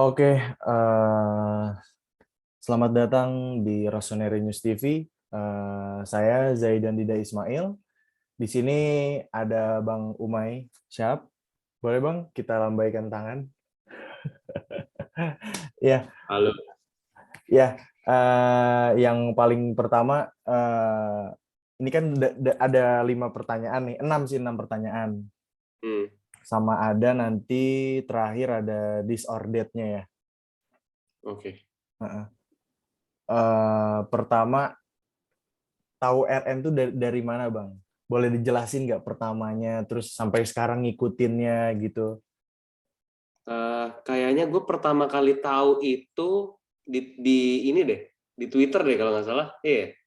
Oke, selamat datang di Rossoneri News TV. Saya Zaidan Dida Ismail. Di sini ada Bang Umay Syahab. Boleh Bang, kita lambaikan tangan. Ya, Halo. ya. Yang paling pertama, ini kan ada 5 pertanyaan nih, 6 pertanyaan. Sama ada nanti terakhir ada this or that-nya ya. Oke. Pertama, tahu RN tuh dari mana Bang? Boleh dijelasin nggak pertamanya, terus sampai sekarang ngikutinnya gitu? Kayaknya gue pertama kali tahu itu di ini deh, di Twitter deh kalau nggak salah.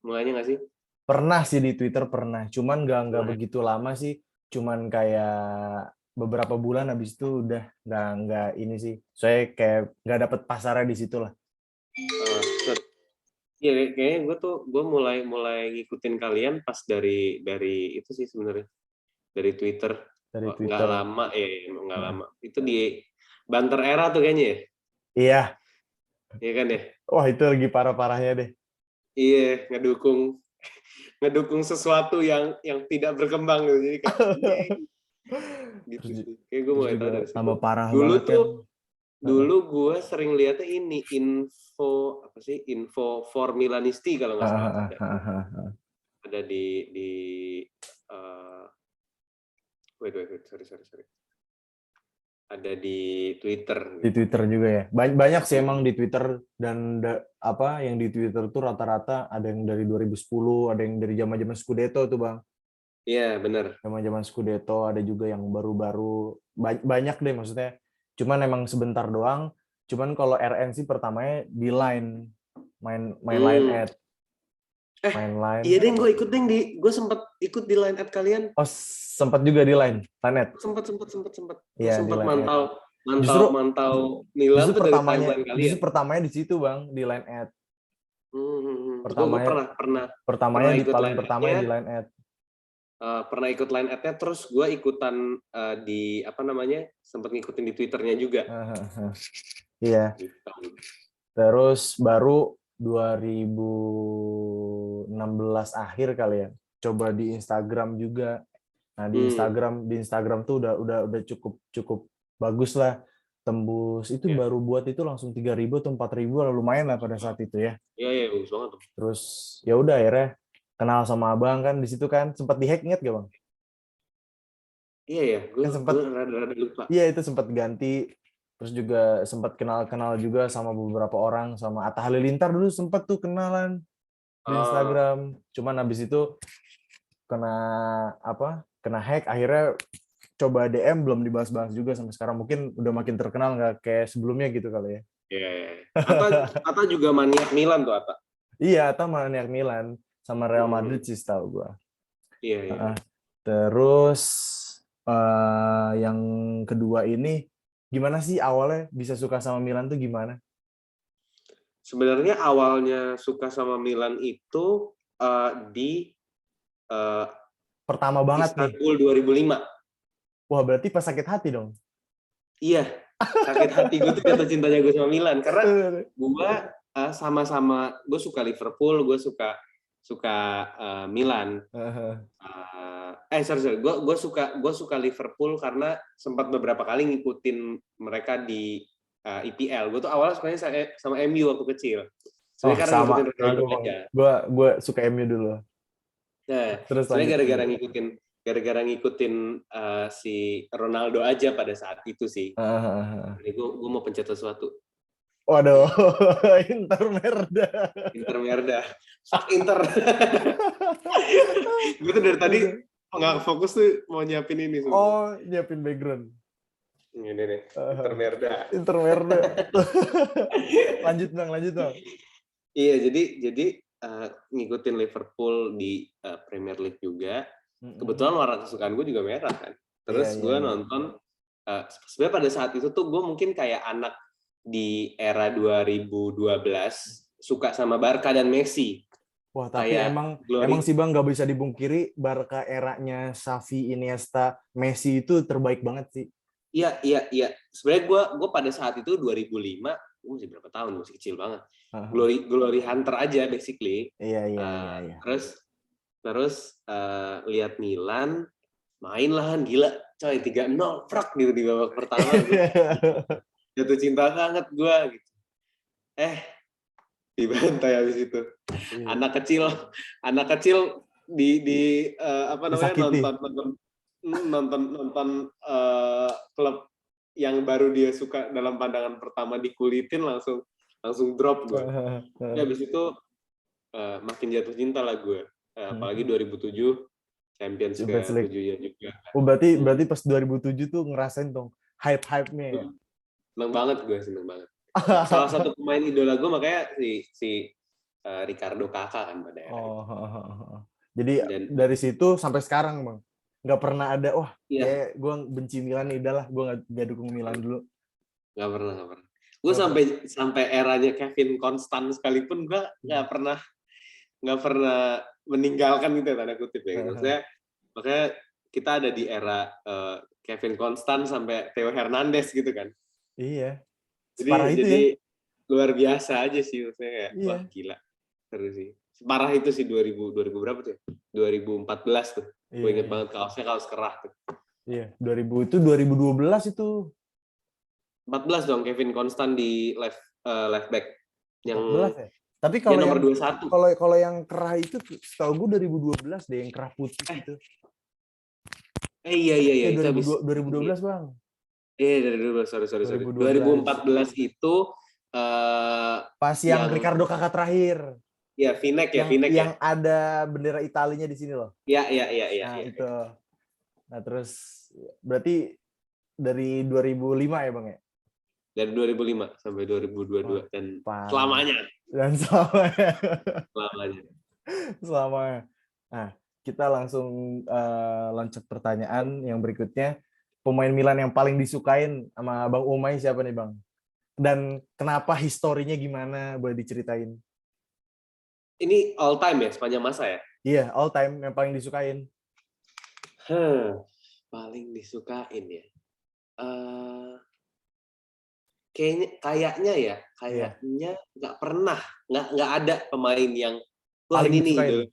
Mulainya nggak sih? Pernah sih di Twitter pernah, cuman nggak Mulai. begitu lama sih, cuman kayak beberapa bulan habis itu udah nggak ini sih. Saya kayak nggak dapet pasarnya di situ lah. Iya, kayaknya gue mulai ngikutin kalian pas dari itu sih sebenarnya, dari Twitter. Dari Nggak Twitter. lama, nggak Nah, lama. Itu di Banter Era tuh kayaknya ya? iya, Iya kan ya? wah itu lagi parah-parahnya deh. Iya, ngedukung sesuatu yang tidak berkembang gitu. Jadi kayak gitu Terus, sih. Kayak gue terus mulai juga tahu dari situ. tambah parah Dulu banget kan. tuh Dulu gue sering lihatnya ini info for Milanisti kalau nggak salah ada di wait sorry ada di Twitter Di gitu. Twitter juga ya. Banyak sih emang di Twitter, dan apa yang di Twitter tuh rata-rata ada yang dari 2010, ada yang dari zaman-zaman Scudetto tuh Bang. Iya benar. Zaman-zaman Scudetto, ada juga yang baru-baru. Banyak deh maksudnya. Cuman emang sebentar doang. Cuman kalau RN sih pertamanya di line, main line ad, main line. Iya deh, gue sempat ikut di line ad kalian. Oh, sempat juga di line ad. Sempat. Gue Iya, di sempat line ad. mantau Milan tuh dari timeline kalian. Justru pertamanya di situ Bang, di line ad. Gue pernah Pertamanya di ikut paling line pertamanya ad-nya. di line ad. Pernah ikut line ad-nya, terus gue ikutan di sempat ngikutin di Twitternya juga. Iya. Gitu. Terus baru 2016 akhir kali ya, coba di Instagram juga. Nah, di Instagram tuh udah cukup bagus lah, tembus itu Ya. baru buat itu langsung 3.000 atau 4.000 lah, lumayan lah pada saat itu ya. Iya bagus banget tuh. Terus ya udah akhirnya kenal sama Abang kan di situ kan, sempat dihack, inget gak Bang? Iya gue Kan sempat, rada lupa. iya itu sempat ganti. Terus juga sempat kenal juga sama beberapa orang, sama Atta Halilintar dulu sempat tuh kenalan di Instagram. Cuman habis itu kena hack, akhirnya coba DM belum dibahas-bahas juga sampai sekarang. Mungkin udah makin terkenal nggak kayak sebelumnya gitu kali ya. Iya. Atta juga maniak Milan tuh Atta. Iya, Atta maniak Milan sama Real Madrid sih setahu gua. Iya. Terus yang kedua ini, gimana sih awalnya bisa suka sama Milan tuh gimana? Sebenarnya awalnya suka sama Milan itu di Pertama banget nih. Istanbul 2005. Wah, berarti pas sakit hati dong. Iya, sakit hati gue tuh jatuh cintanya gue sama Milan, karena gue sama-sama, gue suka Liverpool, gue suka Milan. Sorry, gue suka Liverpool karena sempat beberapa kali ngikutin mereka di IPL. Gue tuh awalnya sukanya sama MU waktu kecil. Sebenarnya karena sama ngikutin Ronaldo aja. Gue suka MU dulu. Nah, terus sebenarnya gara-gara ngikutin si Ronaldo aja pada saat itu sih. Jadi gue mau pencet sesuatu. Waduh, Inter Merda. Fuck Inter. Gue tuh dari tadi nggak fokus tuh mau nyiapin ini. Oh, nyiapin background. Ini nih, Inter Merda. Lanjut bang. Iya, jadi ngikutin Liverpool di Premier League juga. Kebetulan warna kesukaan gue juga merah kan. Terus gue nonton. Sebenarnya pada saat itu tuh gue mungkin kayak anak di era 2012 suka sama Barca dan Messi. Wah, tapi emang sih bang nggak bisa dibungkiri, Barca eranya Xavi, Iniesta, Messi itu terbaik banget sih. Iya. Sebenarnya gue pada saat itu 2005, gue masih berapa tahun, masih kecil banget. Glory Hunter aja basically. Iya. Terus lihat Milan main lah, gila coy, 3-0 frak gitu di babak pertama. Jatuh cinta banget gue gitu. Dibantai habis itu. Anak kecil di apa namanya, nonton klub yang baru dia suka dalam pandangan pertama dikulitin, langsung drop gue. Habis itu makin jatuh cinta lah gue. Apalagi 2007 Champions ke-7 ya juga. Oh, berarti pas 2007 tuh ngerasain dong hype-nya ya. Seneng banget. Salah satu pemain idola gue makanya si Ricardo Kakak kan pada era itu. Jadi dari situ sampai sekarang, Bang. Nggak pernah ada, kayak gue benci Milan nih, udahlah gue nggak dukung Milan dulu. Nggak pernah. Gue sampai eranya Kevin Constant sekalipun gue nggak pernah meninggalkan gitu ya, tanda kutip ya. Makanya kita ada di era Kevin Constant sampai Theo Hernandez gitu kan. Iya. Jadi luar biasa aja sih, maksudnya kayak wah gila. Seru sih. Separah itu sih 2000 berapa tuh ya? 2014 tuh. Gue inget banget kaos kerah tuh. Iya, 2012 itu. 14 dong Kevin Constant di left back. Yang 14 ya? Tapi kalau nomor yang 21. Kalau yang kerah itu setahu gue 2012 deh, yang kerah putih itu. Iya. 2012, Bang. Dari 2012, sorry. 2014 itu pas yang Ricardo Kakak terakhir. Iya, V-neck ya. Yang ada bendera Italinya di sini loh. Iya. Nah, itu. Nah, terus berarti dari 2005 ya, Bang ya? Dari 2005 sampai 2022 dan selamanya. Selamanya. Nah, kita langsung loncat pertanyaan yang berikutnya. Pemain Milan yang paling disukain sama Bang Umay siapa nih, Bang? Dan kenapa, historinya gimana? Boleh diceritain? Ini all time ya, sepanjang masa ya? Iya, all time yang paling disukain. Paling disukain ya. Kayaknya nggak pernah, nggak ada pemain yang paling disukain.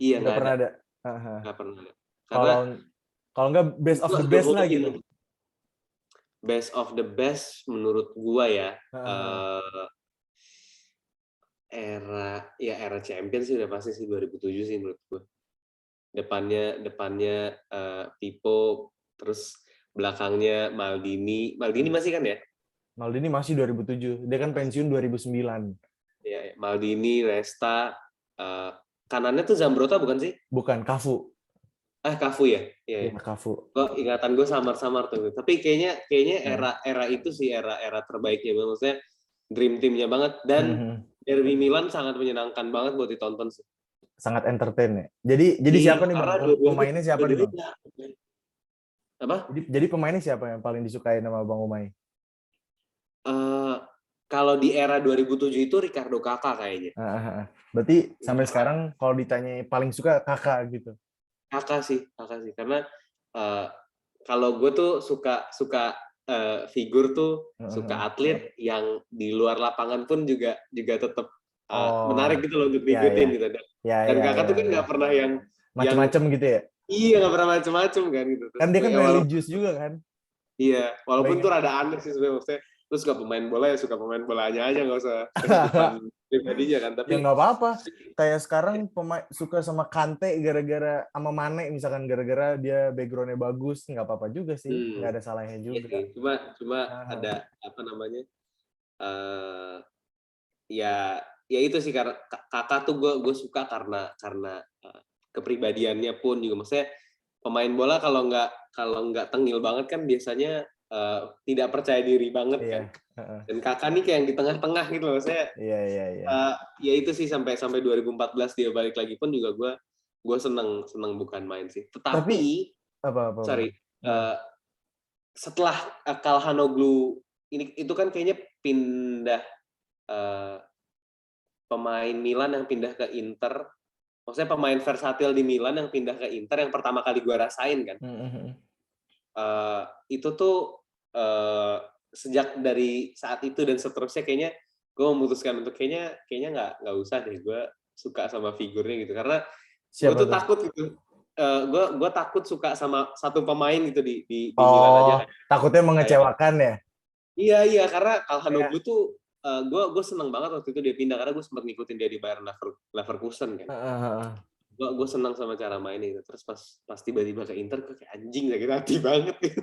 Iya, nggak pernah ada. Nggak pernah ada. Kalau nggak best of the best lah gitu. Best of the best menurut gua ya. Era Champions sih udah pasti sih 2007 sih menurut gua. Depannya Pipo, terus belakangnya Maldini masih kan ya? Maldini masih 2007. Dia kan pensiun 2009. Ya, Maldini, Resta, kanannya tuh Zambrotta bukan sih? Bukan, Cafu. Cafu ya? Iya, Cafu. Kok ingatan gue samar-samar tuh. Tapi kayaknya era itu sih era terbaiknya. Maksudnya dream team-nya banget. Dan derby Milan sangat menyenangkan banget buat ditonton sih. Sangat entertain ya. Jadi siapa nih, Bang? Pemainnya siapa nih, Bang? Apa? Jadi pemainnya siapa yang paling disukai sama Bang Umay? Kalau di era 2007 itu Ricardo Kakak kayaknya. Berarti sampai sekarang kalau ditanya paling suka Kakak gitu. Kakak sih. Karena kalau gue tuh suka figur tuh, suka atlet yang di luar lapangan pun juga tetap menarik gitu loh untuk diikutin gitu. Dan Kakak tuh kan nggak pernah yang macam-macam gitu ya. Iya, nggak pernah macam-macam kan gitu. Kan dia kan religius juga kan. Iya, walaupun tuh rada aneh sih sebenarnya, maksudnya lu suka pemain bola ya suka pemain bolanya aja, nggak usah kehidupan pribadinya kan. Tapi ya nggak apa-apa. Kayak sekarang suka sama Kante gara-gara sama Mane misalkan, gara-gara dia backgroundnya bagus, nggak apa-apa juga sih, nggak ada salahnya juga. Cuma ada apa namanya? Ya itu sih, karena Kakak tuh gue suka karena kepribadiannya pun juga, maksudnya pemain bola kalau nggak tengil banget kan biasanya tidak percaya diri banget kan. Dan Kakak nih kayak yang di tengah-tengah gitu loh, saya. Ya itu sih sampai 2014 dia balik lagi pun juga gue seneng bukan main sih. Tetapi sorry, setelah Calhanoglu itu kan kayaknya pindah pemain Milan yang pindah ke Inter. Maksudnya pemain versatil di Milan yang pindah ke Inter yang pertama kali gue rasain kan. Itu tuh sejak dari saat itu dan seterusnya kayaknya gue memutuskan untuk kayaknya nggak usah deh gue suka sama figurnya gitu, karena gue tuh takut gitu. Gue takut suka sama satu pemain gitu di Milan aja. Takutnya mengecewakan ya? Iya, karena Kayak, Calhanoglu tuh gue seneng banget waktu itu dia pindah, karena gue sempat ngikutin dia di Bayern Leverkusen kan. Gue senang sama cara mainnya gitu. Terus pas tiba-tiba ke Inter, gue kayak anjing sakit hati banget gitu.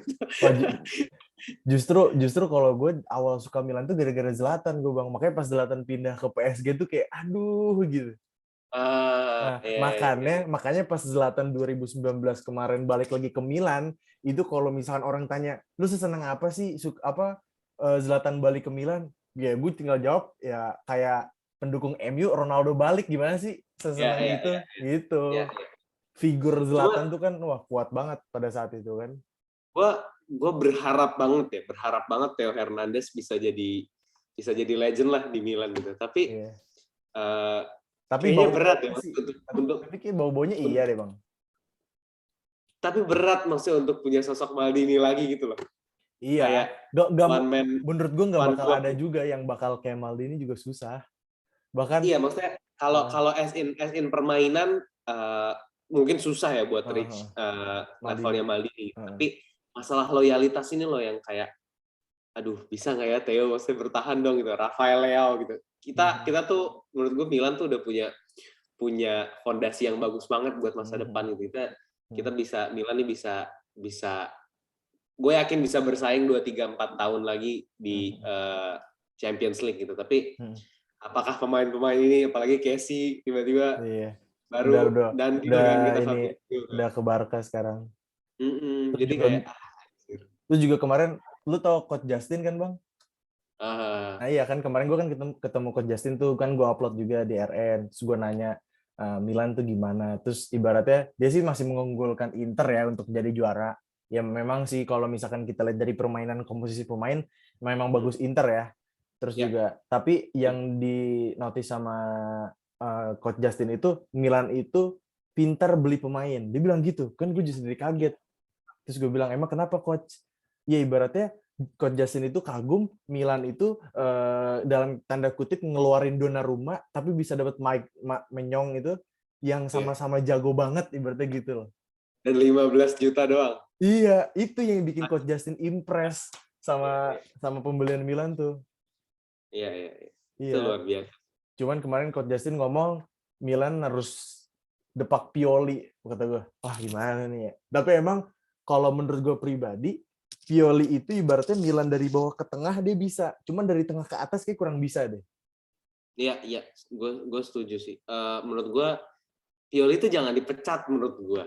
Justru kalau gue awal suka Milan tuh gara-gara Zlatan gue bang, makanya pas Zlatan pindah ke PSG tuh kayak aduh gitu. Nah, Iya. makanya pas Zlatan 2019 kemarin balik lagi ke Milan, itu kalau misalkan orang tanya, lu seseneng apa sih Zlatan balik ke Milan? Ya gue tinggal jawab ya kayak pendukung MU Ronaldo balik gimana sih? Seseneng itu gitu. Ya. Figur Cuma Zlatan tuh kan wah kuat banget pada saat itu kan. gue berharap banget Theo Hernandez bisa jadi legend lah di Milan gitu. Tapi Tapi kayaknya berat ya sih, untuk tapi kayak bau-baunya iya deh bang. Tapi berat maksudnya untuk punya sosok Maldini lagi gitu loh. Iya, Kayak menurut gue nggak one bakal club. ada juga yang bakal kayak Maldini juga susah. Bahkan Iya, maksudnya kalau as in permainan mungkin susah ya buat reach levelnya Maldini. Tapi masalah loyalitas ini loh yang kayak aduh bisa nggak ya Theo maksudnya bertahan dong gitu. Rafael Leao gitu. Kita tuh menurut gue Milan tuh udah punya fondasi yang bagus banget buat masa depan gitu. Kita bisa Milan nih bisa gue yakin bisa bersaing 2, 3, 4 tahun lagi di Champions League gitu. Tapi apakah pemain-pemain ini apalagi Casey tiba-tiba baru dan juga kan kita udah ke Barca sekarang. Jadi kayak lu juga kemarin lu tau Coach Justin kan bang? Nah iya kan kemarin gue kan ketemu Coach Justin tuh kan gue upload juga di RN, terus gue nanya Milan tuh gimana, terus ibaratnya dia sih masih mengunggulkan Inter ya untuk jadi juara. Ya memang sih kalau misalkan kita lihat dari permainan komposisi pemain memang bagus Inter ya. Terus juga tapi yang di notice sama Coach Justin itu Milan itu pintar beli pemain. Dia bilang gitu. Kan gue jadi kaget. Terus gue bilang emang kenapa coach? Ya ibaratnya Coach Justin itu kagum Milan itu dalam tanda kutip ngeluarin Donnarumma tapi bisa dapat Mike Menyong itu yang sama-sama jago banget ibaratnya gitu loh. Dan 15 juta doang. Iya, itu yang bikin Coach Justin impress sama pembelian Milan tuh. Iya. Itu luar biasa. Cuman kemarin Coach Justin ngomong Milan harus depak Pioli, kata gue. Wah gimana nih ya. Tapi emang kalau menurut gue pribadi, Pioli itu ibaratnya Milan dari bawah ke tengah dia bisa. Cuman dari tengah ke atas kayak kurang bisa deh. Iya. Gue setuju sih. Menurut gue Pioli itu jangan dipecat menurut gue.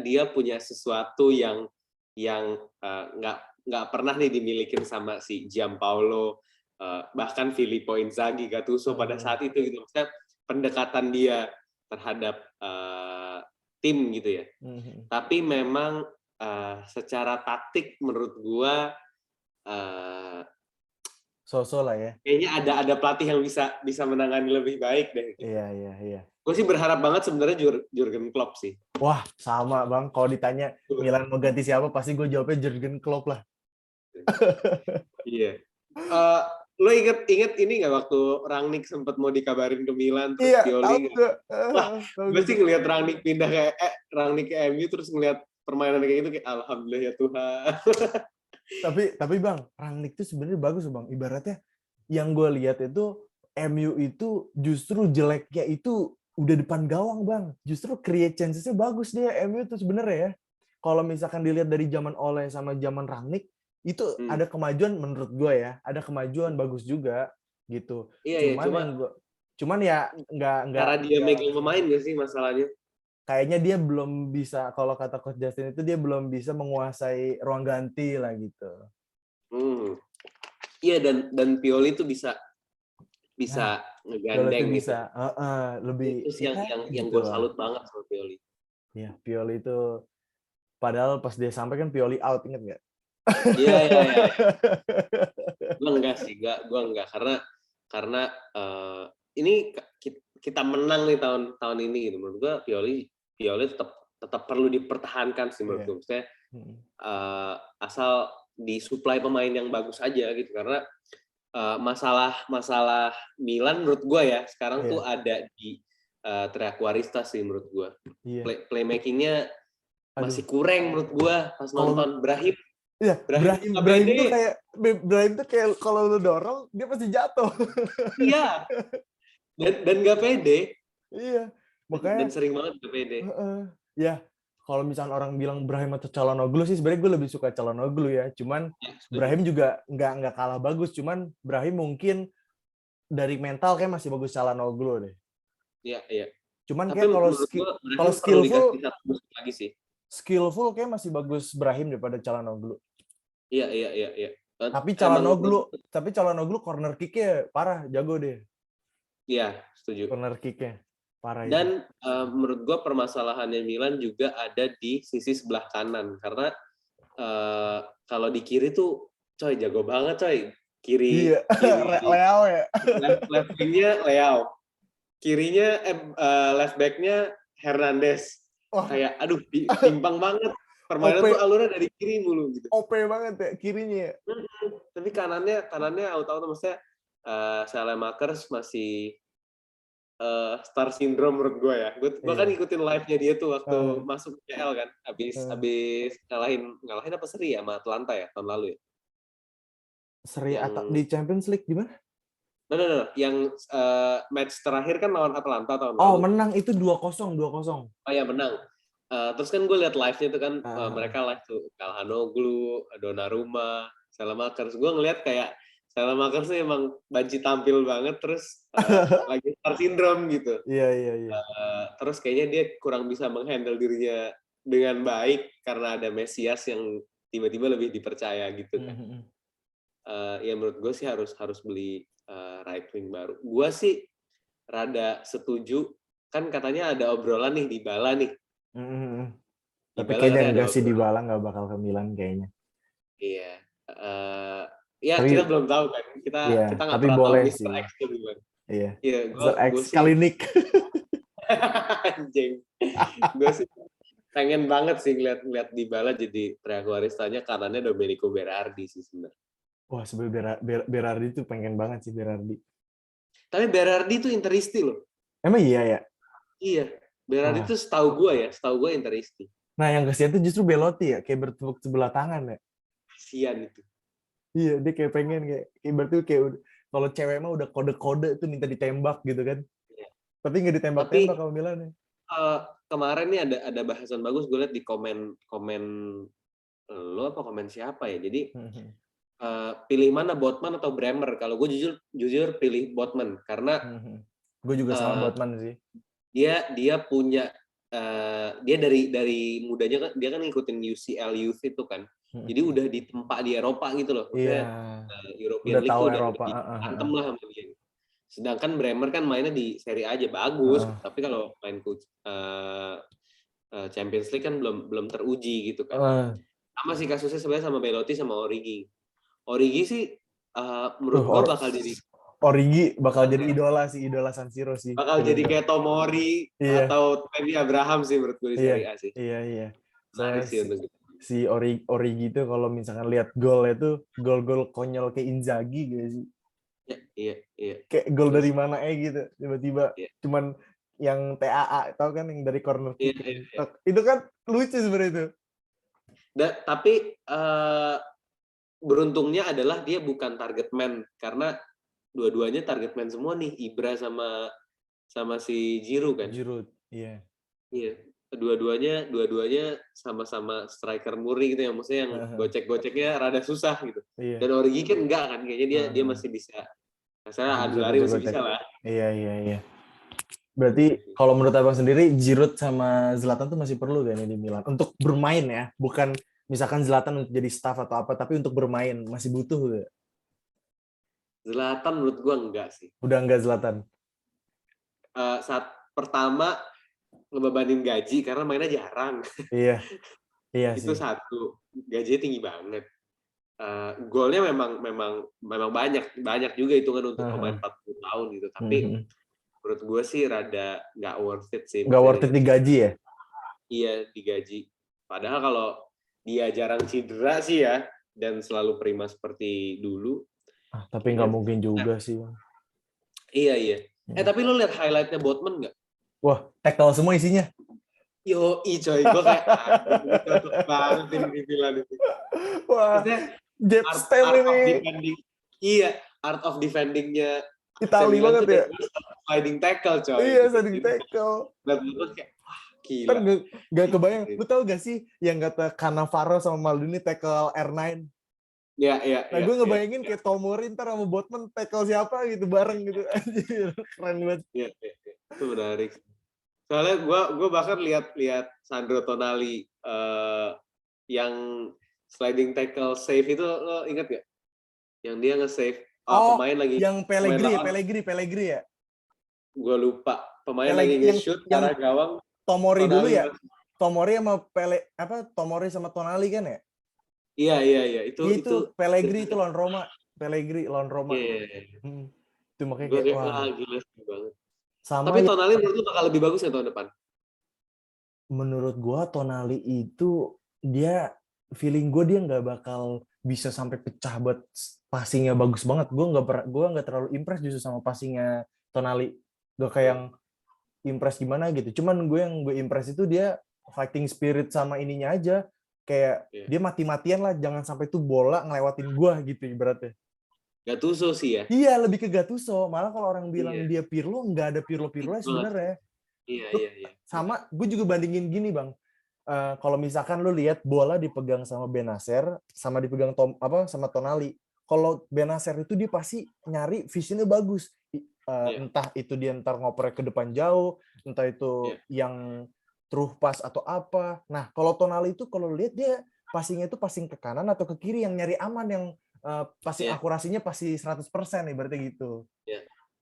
Dia punya sesuatu yang nggak pernah nih dimilikin sama si Giampaolo, bahkan Filippo Inzaghi, Gattuso pada saat itu gitu. Maksudnya pendekatan dia terhadap tim gitu ya. Tapi memang secara taktik menurut gue so-so lah ya. Kayaknya ada pelatih yang bisa menangani lebih baik deh. Gitu. Iya. Gue sih berharap banget sebenarnya Jurgen Klopp sih. Wah sama bang. Kalau ditanya Milan mau ganti siapa, pasti gue jawabnya Jurgen Klopp lah. Iya. Lo inget ini nggak waktu Rangnick sempat mau dikabarin ke Milan terus Pioli wah gue sih ngeliat Rangnick pindah ke Rangnick ke MU terus ngeliat permainan kayak gitu kayak alhamdulillah ya Tuhan. tapi bang Rangnick itu sebenarnya bagus bang, ibaratnya yang gue lihat itu MU itu justru jeleknya itu udah depan gawang bang, justru create chances-nya bagus dia MU itu sebenarnya ya. Kalau misalkan dilihat dari zaman Ole sama zaman Rangnick itu ada kemajuan menurut gue ya, ada kemajuan bagus juga gitu. Cuman ya nggak cara dia megang pemain nggak sih masalahnya? Kayaknya dia belum bisa, kalau kata Coach Justin itu dia belum bisa menguasai ruang ganti lah gitu. Iya dan Pioli itu bisa ngegandeng gitu. Bisa. Lebih itu yang gue salut banget sama Pioli. Iya, Pioli itu padahal pas dia sampai kan Pioli out, inget nggak? Iya. Gue enggak karena ini kita menang nih tahun ini gitu. Menurut gue Pioli tetap perlu dipertahankan sih menurut gue. Maksudnya asal disuplai pemain yang bagus aja gitu, karena masalah Milan menurut gue ya sekarang tuh ada di Triaquarista sih menurut gue. Playmaking-nya masih kurang menurut gue pas nonton. Brahim tuh kayak kalau lu dorong dia pasti jatuh. Iya. Dan nggak pede. Iya. Makanya dan sering banget nggak pede. Ya, kalau misalnya orang bilang Brahim atau Çalhanoğlu sih sebenarnya gue lebih suka Çalhanoğlu ya. Cuman Brahim juga nggak kalah bagus. Cuman Brahim mungkin dari mental kayak masih bagus Çalhanoğlu deh. Iya. Cuman kayak kalau skillful lagi sih. Skillful kayak masih bagus Brahim daripada Çalhanoğlu. Iya. Tapi Çalhanoğlu corner kick-nya parah, jago deh. Iya, setuju. Corner kick-nya parah. Dan menurut gue permasalahannya Milan juga ada di sisi sebelah kanan, karena kalau di kiri tuh coy jago banget coy. Kiri Leao ya. Left wing-nya Leao. Kirinya left back-nya Hernandez. Kayak aduh timpang banget. Permainan tuh alurnya dari kiri mulu gitu. OP banget ya kirinya. Tapi kanannya auto maksudnya Saelemaekers masih star syndrome menurut gue ya. Gue bahkan ngikutin live-nya dia tuh waktu masuk CL kan. Habis ngalahin apa seri ya sama Atlanta ya tahun lalu ya. Seri di Champions League gimana? No. Yang match terakhir kan lawan Atlanta tahun lalu. Oh, menang itu 2-0. Oh ya, menang. Terus kan gue liat live-nya tuh kan mereka live tuh Çalhanoğlu, Donnarumma, Saelemaekers. Gue ngeliat kayak Saelemaekers tuh emang banci tampil banget, terus lagi star syndrome gitu. Iya. Terus kayaknya dia kurang bisa menghandle dirinya dengan baik karena ada Mesias yang tiba-tiba lebih dipercaya gitu kan. Ya menurut gue sih harus beli right wing baru. Gue sih rada setuju, kan katanya ada obrolan nih Dybala nih. Tapi kayaknya enggak sih, Dybala nggak bakal ke Milan kayaknya. Iya. Ya tapi, kita belum tahu kan. Kita nggak pernah tahu Mr. X itu gimana. Iya. Mr. X kali Nick. Anjing. Gue sih pengen banget sih ngeliat Dybala jadi Triaquarista-nya, kanannya Domenico Berardi sih sebenarnya. Wah, sebenarnya Berardi tuh pengen banget sih Berardi. Tapi Berardi tuh Interisti loh. Emang iya ya? Iya. Berardi tuh setahu gue Interisti. Nah, yang kasihan tuh justru Belotti ya, kayak bertepuk sebelah tangan ya. Kasian itu. Iya, dia kayak pengen kayak berarti kayak kalau cewek mah udah kode-kode tuh minta ditembak gitu kan. Iya. Tapi nggak ditembak-tembak sama Milan ya. Kemarin nih ada bahasan bagus gue liat di komen lo apa komen siapa ya. Jadi pilih mana Botman atau Bremer? Kalau gue jujur pilih Botman karena gue juga sama Botman sih. Dia punya dia dari mudanya kan dia kan ngikutin UCL Youth itu kan. Jadi udah ditempa di Eropa gitu loh. Maksudnya European League tuh udah antem lah sama dia. Sedangkan Bremer kan mainnya di Serie A aja bagus, tapi kalau main Champions League kan belum teruji gitu kan. Sama sih kasusnya sebenarnya sama Belotti sama Origi. Origi sih menurut gue bakal jadi Origi bakal jadi idola San Siro sih. Bakal jadi kayak Tomori atau Tammy Abraham sih menurut gue di Serie A sih. Iya. Si Origi itu kalau misalkan lihat gol itu gol-gol konyol kayak Inzaghi gitu sih. Iya. Kayak gol dari mana gitu tiba-tiba cuman yang TAA tahu kan yang dari corner kick. Iya. Itu kan lucu sebenarnya itu. Tapi beruntungnya adalah dia bukan target man karena dua-duanya target man semua nih, Ibra sama si Giroud kan. Giroud, iya. Iya. Dua-duanya sama-sama striker murni gitu ya, maksudnya yang gocek-goceknya rada susah gitu. Iya. Dan Origi kan enggak kan, kayaknya dia masih bisa. Misalnya adu lari masih bisa lah. Iya. Berarti kalau menurut Abang sendiri Giroud sama Zlatan tuh masih perlu kan di Milan untuk bermain ya, bukan misalkan Zlatan untuk jadi staff atau apa, tapi untuk bermain masih butuh gak? Zlatan menurut gua enggak sih. Udah enggak Zlatan? Saat pertama ngebebanin gaji karena mainnya jarang. Iya Itu sih. satu, gajinya tinggi banget. Golnya memang banyak juga hitungan untuk pemain 40 tahun gitu. Tapi menurut gue sih rada nggak worth it sih. Nggak worth it digaji ya? Iya, digaji. Padahal kalau dia jarang cedera sih ya, dan selalu prima seperti dulu. Tapi nggak mungkin juga sih. Iya. Tapi lo lihat highlightnya Botman nggak? Wah, tackle semua isinya. Coy, gue kayak cocok banget ini di Milan itu. Wah, Jet Stem ini. Art of defendingnya Itali banget ya. Sliding tackle, coy. Iya, sliding tackle. Dan gue kayak, gila. Kan gak kebayang. Lu tau gak sih yang kata Cannavaro sama Maldini tackle R9? Iya. Nah, gue ngebayangin kayak Tomori ntar sama Botman tackle siapa gitu bareng gitu. Anjir, keren banget. Iya. Itu menarik. Soalnya gue bahkan lihat Sandro Tonali yang sliding tackle save itu, lo inget gak? Yang dia nge-save pemain lagi. Yang Pellegrini ya? Gue lupa. Pemain lagi nge-shoot arah gawang. Tomori dulu ya? Tomori sama Tomori sama Tonali kan ya? Iya. Itu Pellegrini itu lawan Roma. Iya. Itu makanya kayak wah gila banget. Tapi Tonali menurut lu bakal lebih bagus ya tahun depan? Menurut gue Tonali itu dia feeling gue dia nggak bakal bisa sampai pecah buat passingnya bagus banget. Gue nggak terlalu impress justru sama passingnya Tonali. Gak kayak yang impress gimana gitu. Cuman yang gue impress itu dia fighting spirit sama ininya aja. Kayak dia mati-matian lah, jangan sampai tuh bola ngelewatin gue gitu ibaratnya. Gattuso sih ya? Iya, lebih ke Gattuso. Malah kalau orang bilang dia Pirlo, nggak ada Pirlo-Pirlo sebenarnya. Iya. Sama, gue juga bandingin gini bang. Kalau misalkan lu lihat bola dipegang sama Benacer, sama dipegang sama Tonali. Kalau Benacer itu dia pasti nyari visionnya bagus. Entah itu dia ntar ngoper ke depan jauh, entah itu yang through pass atau apa. Nah, kalau Tonali itu kalau lihat dia passingnya itu passing ke kanan atau ke kiri yang nyari aman, yang passing akurasinya pasti 100% ibaratnya gitu.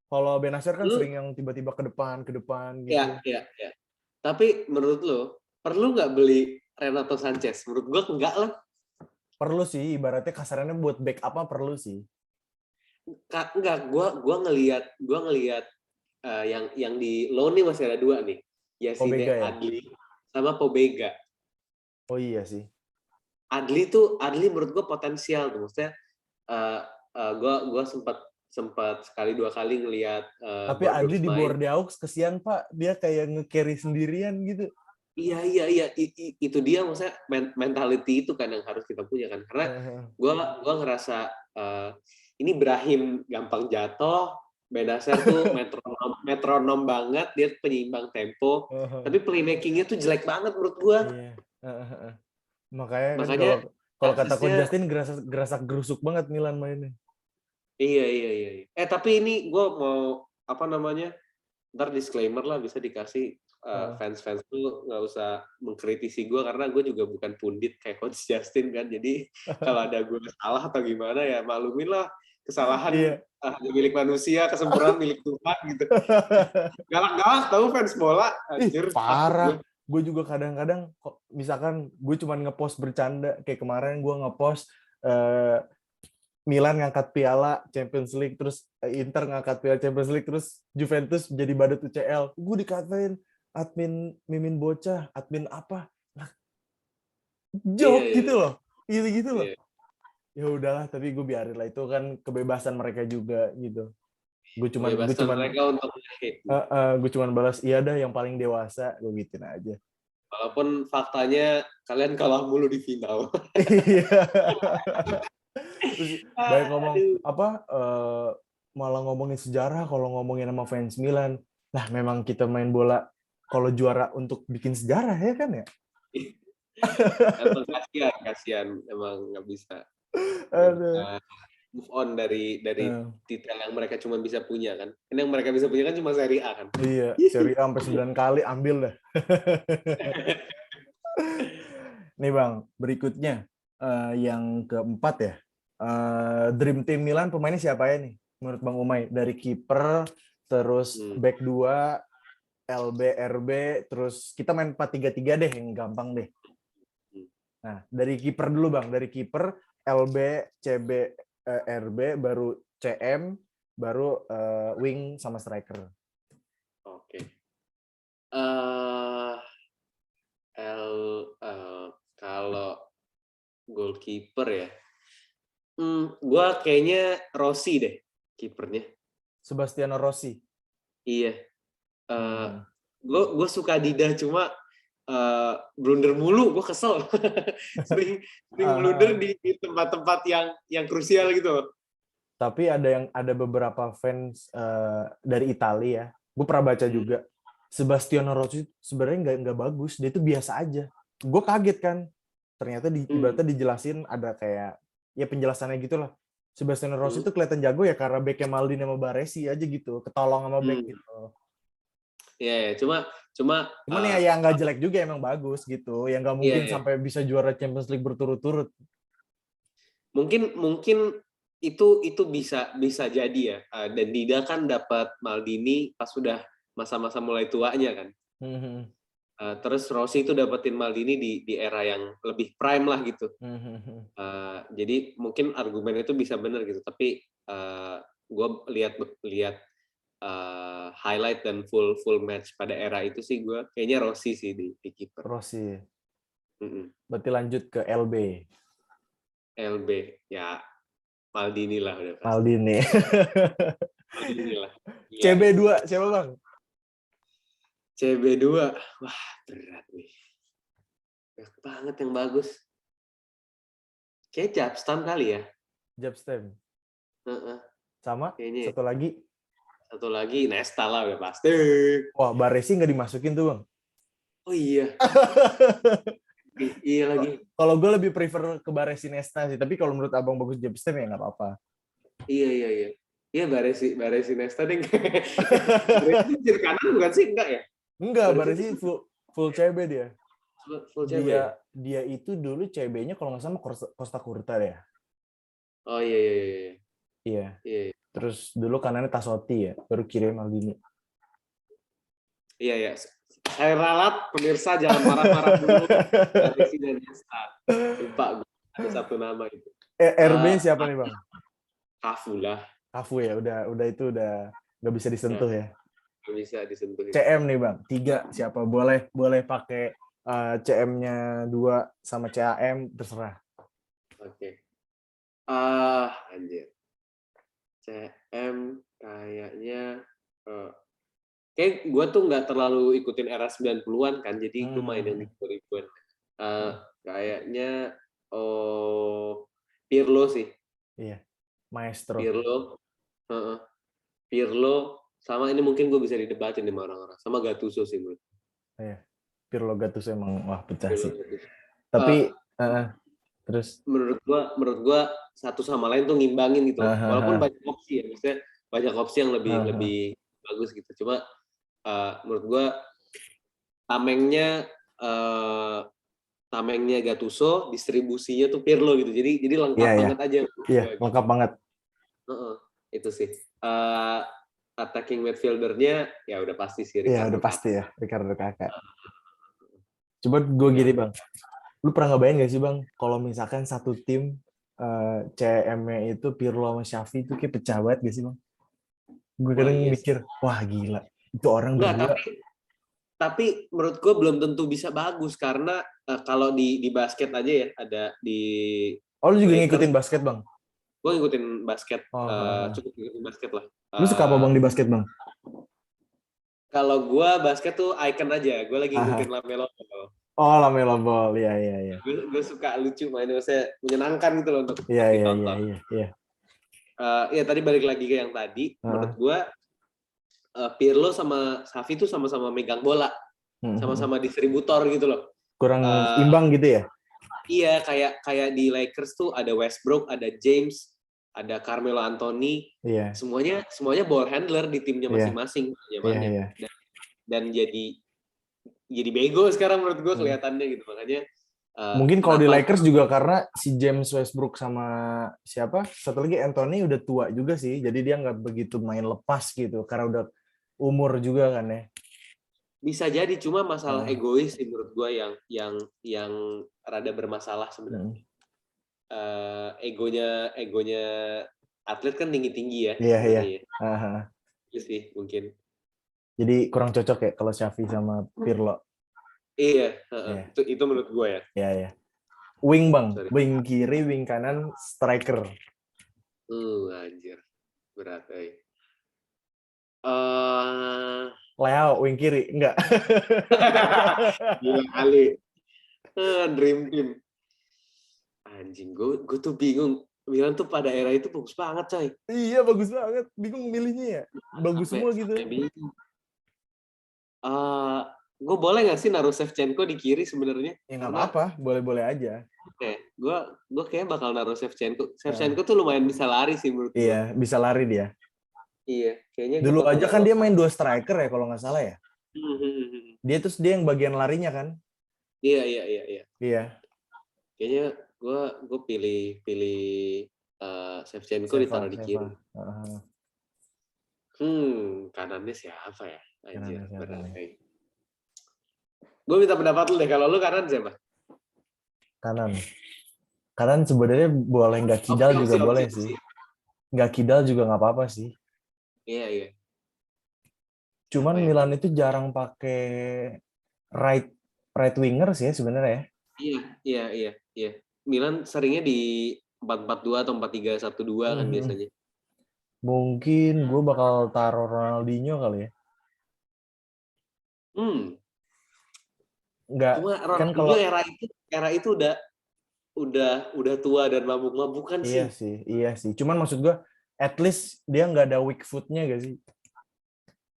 Kalau Benacer kan sering yang tiba-tiba ke depan gitu. Iya. Tapi menurut lo perlu nggak beli Renato Sanchez? Menurut gue enggak lah. Perlu sih, ibaratnya kasarannya buat back apa perlu sih. Enggak, gue ngelihat yang di loan nih masih ada 2 nih. Yassine Adli sama Pobega. Oh iya sih. Adli menurut gue potensial tuh. Maksudnya gue sempat sekali 2 kali ngelihat tapi Adli di Bordeaux kesian Pak, dia kayak nge-carry sendirian gitu. Iya. Itu dia, maksudnya mentality itu kan yang harus kita punya kan. Karena gue ngerasa ini Brahim gampang jatuh, Benacer tuh metronom banget, dia penyeimbang tempo, tapi playmaking-nya tuh jelek banget menurut gue. Makanya kan kalau kata Coach Justin gerasak gerusuk banget Milan mainnya. Iya. Tapi ini gue mau ntar disclaimer lah, bisa dikasih fans tuh nggak usah mengkritisi gue karena gue juga bukan pundit kayak Coach Justin kan. Jadi kalau ada gue salah atau gimana ya maklumin lah, kesalahan milik manusia, kesempurnaan milik Tuhan gitu. Galak-galak tahu fans bola, anjir. Parah. Gue juga kadang-kadang misalkan gue cuma ngepost bercanda, kayak kemarin gue ngepost Milan ngangkat piala Champions League, terus Inter ngangkat piala Champions League, terus Juventus jadi badut UCL. Gue dikatain admin mimin bocah, admin apa? Joke gitu loh. Gitu loh. Ya udahlah, tapi gue biarin lah, itu kan kebebasan mereka juga gitu. Gue cuman balas iya dah yang paling dewasa, gue gituin aja. Walaupun faktanya kalian kalah mulu di final. Terus banyak ngomong malah ngomongin sejarah kalau ngomongin sama fans Milan. Nah, memang kita main bola kalau juara untuk bikin sejarah ya kan ya. Emang kasihan emang nggak bisa move on dari titel yang mereka cuma bisa punya kan. Ini yang mereka bisa punya kan cuma Serie A kan. Iya, Serie A sampai 9 kali ambil dah. Nih Bang, berikutnya yang keempat ya. Dream Team Milan pemainnya siapa ya nih menurut Bang Umay? Dari kiper, terus back 2, LB, RB, terus kita main 4-3-3 deh yang gampang deh. Nah, dari kiper dulu Bang, dari kiper LB, CB, RB, baru CM, baru wing sama striker. Oke. Kalau goalkeeper ya, Gue kayaknya Rossi deh kipernya. Sebastiano Rossi. Iya. Gue suka Dida, cuma blunder mulu, gue kesel. sering blunder di tempat-tempat yang krusial gitu. Tapi ada beberapa fans dari Italia ya. Gue pernah baca juga. Sebastiano Rossi sebenarnya nggak bagus, dia itu biasa aja. Gue kaget kan. Ternyata ibaratnya dijelasin ada kayak ya penjelasannya gitulah. Sebastiano Rossi itu kelihatan jago ya karena backnya Maldini sama Baresi aja gitu, ketolong sama back gitu. Iya, cuma ya nggak jelek juga, emang bagus gitu. Yang nggak mungkin sampai bisa juara Champions League berturut-turut. Mungkin itu bisa jadi ya. Dan Dida kan dapat Maldini pas sudah masa-masa mulai tuanya kan. Terus Rossi itu dapetin Maldini di era yang lebih prime lah gitu. Jadi mungkin argumen itu bisa benar gitu. Tapi gue lihat highlight dan full match pada era itu sih, gue kayaknya Rossi sih di kiper. Rossi. Berarti lanjut ke LB ya Maldini lah udah pasti. Maldini lah. CB2 siapa bang? CB2, wah berat nih. Banyak banget yang bagus. Kayak Japstam kali ya. Japstam. Sama? Kayaknya. Satu lagi Nesta lah udah pasti. Wah, Baresi nggak dimasukin tuh bang. Oh iya. Iya lagi. Kalau gue lebih prefer ke Baresi Nesta sih, tapi kalau menurut abang bagus Japstam ya nggak apa-apa. Iya. Iya Baresi Nesta deh. Baresi kiri kanan bukan sih, enggak ya? Enggak, Baresi full CB dia. Full CB. Dia itu dulu CB-nya kalau nggak salah Costa Curta ya. Oh iya. Iya. Terus dulu kanannya Tassotti ya, baru kiri Maldini. Iya. Saya ralat, pemirsa jangan marah-marah dulu. Baresi dan Nesta. Lupa gue ada satu nama itu. RB siapa nih bang? Cafu lah. Cafu ya, udah itu udah nggak bisa disentuh ya. Nggak bisa disentuh. CM nih bang, 3 siapa? Boleh pakai CM-nya 2 sama CAM terserah. Oke. Anjir. CM kayaknya kayak gue tuh nggak terlalu ikutin era 90-an kan, jadi gue main yang di 2000-an. Kayaknya Pirlo sih. Iya, maestro. Pirlo sama ini mungkin gue bisa didebatin sama orang-orang. Sama Gattuso sih menurut. Iya. Pirlo Gattuso emang wah pecah sih. Tapi terus menurut gua satu sama lain tuh ngimbangin gitu. Walaupun banyak opsi ya, maksudnya banyak opsi yang lebih bagus gitu. Cuma menurut gua tamengnya Gattuso, distribusinya tuh Pirlo gitu. Jadi lengkap banget aja. Iya, lengkap banget. Itu sih. Attacking midfielder-nya ya udah pasti sih. Iya, udah pasti ya, Ricardo Kakak. Coba gue gini bang, lu pernah ngebayang gak sih bang, kalau misalkan satu tim CM-nya itu Pirlo sama Xavi itu kayak pecah banget gak sih bang? Gue kadang mikir, wah gila, itu orang berdua. Tapi menurut gue belum tentu bisa bagus, karena kalau di basket aja ya, ada di... Oh lu juga ngikutin basket bang? Gue ngikutin basket, cukup ngikutin basket lah. Lu suka apa bang di basket bang? Kalau gue basket tuh icon aja, gue lagi ngikutin LaMelo Ball. Oh LaMelo Ball, iya. Gue suka lucu mainnya, saya menyenangkan gitu loh untuk ditonton. Iya. Ya tadi balik lagi ke yang tadi, menurut gue Pirlo sama Xavi tuh sama-sama megang bola, sama-sama distributor gitu loh. Kurang imbang gitu ya? Iya, kayak di Lakers tuh ada Westbrook, ada James, ada Carmelo Anthony, semuanya ball handler di timnya masing-masing. Iya. Dan jadi bego sekarang menurut gue kelihatannya gitu, makanya. Mungkin kalau di Lakers juga karena si James Westbrook sama siapa satu lagi Anthony udah tua juga sih, jadi dia nggak begitu main lepas gitu karena udah umur juga kan ya. Bisa jadi, cuma masalah egois sih menurut gue yang rada bermasalah sebenarnya. Egonya atlet kan tinggi ya. Iya. Itu sih mungkin. Jadi kurang cocok ya kalau Xavi sama Pirlo. Iya. Itu menurut gue ya. Iya. Wing bang, Sorry. wing kiri, wing kanan, striker. Anjir. Berat, Leo, wing kiri, enggak. Gila kali. Dream team. Anjing, gue tuh bingung. Milan tuh pada era itu bagus banget, coy. Iya, bagus banget. Bingung milihnya ya. Bagus semua gitu. Gue boleh nggak sih naruh Shevchenko di kiri sebenarnya? Ya nggak apa-apa, boleh-boleh aja. Oke, gue kayaknya bakal naruh Shevchenko. Shevchenko tuh lumayan bisa lari sih menurut gue. Iya, bisa lari dia. Iya, kayaknya dulu aja kan dia main 2 striker ya kalau nggak salah ya. Dia yang bagian larinya kan. Iya. Iya. Kayaknya gue pilih Shevchenko ditaruh di kiri. Kanannya siapa ya? Anjir, berat. Gue minta pendapat lu deh, kalau lu kanan siapa? Kanan sebenarnya boleh nggak kidal juga boleh sih. Nggak kidal juga nggak apa-apa sih. Iya. Cuman Milan itu jarang pakai right winger sih ya sebenarnya ya. Iya. Milan seringnya di 4-4-2 atau 4-3-1-2 kan biasanya. Mungkin gue bakal taruh Ronaldinho kali ya. Enggak. Cuma Ronaldinho kan kalau era itu udah tua dan mabuk-mabukan sih. Iya sih. Cuman maksud gue at least dia nggak ada weak foot-nya gak sih?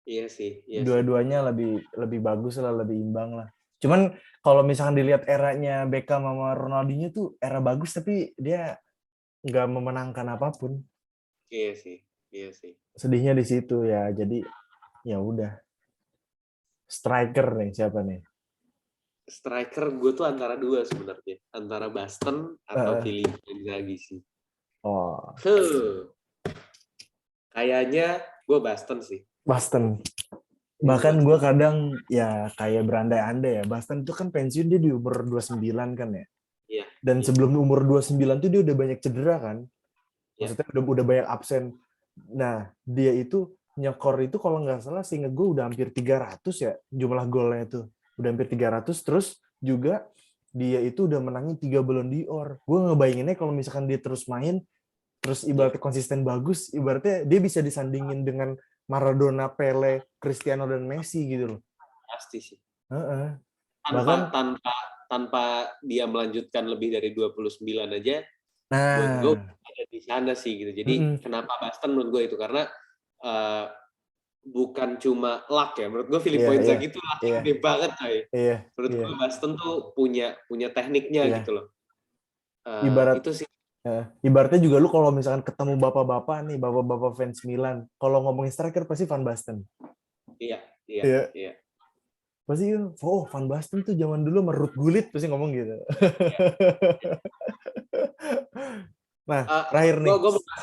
Iya sih. Dua-duanya lebih bagus lah, lebih imbang lah. Cuman kalau misalkan dilihat eranya Beckham sama Ronaldinho tuh era bagus tapi dia nggak memenangkan apapun. Iya sih. Sedihnya di situ ya. Jadi ya udah. Striker nih siapa nih? Striker gue tuh antara 2 sebenarnya, antara Bastön atau Filippo Inzaghi sih. Kayaknya gue Bastön sih. Bastön. Bahkan gue kadang ya kayak berandai-andai ya. Bastön itu kan pensiun dia di umur 29 kan ya. Iya. Dan sebelum umur 29 tuh dia udah banyak cedera kan. Maksudnya udah banyak absen. Nah, dia itu nyekor itu kalau nggak salah seingat gue udah hampir 300 ya jumlah golnya itu. Udah hampir 300, terus juga dia itu udah menangin 3 Ballon d'Or. Gue ngebayanginnya kalau misalkan dia terus main, terus ibaratnya konsisten bagus, ibaratnya dia bisa disandingin dengan Maradona, Pele, Cristiano, dan Messi gitu loh. Pasti sih. Bahkan tanpa dia melanjutkan lebih dari 29 aja, buat gue ada di sana sih gitu. Jadi kenapa Bastön menurut gue itu karena bukan cuma luck ya. Menurut gue Filippo Inzaghi itu lucknya gede banget coy. Menurut gue Bastön tuh punya tekniknya gitu loh. Itu sih. Ibaratnya juga lu kalau misalkan ketemu bapak-bapak nih, bapak-bapak fans Milan, kalau ngomongin striker pasti Van Basten. Iya. Pasti Van Basten tuh zaman dulu sama Ruud Gullit pasti ngomong gitu. Nah, terakhir nih.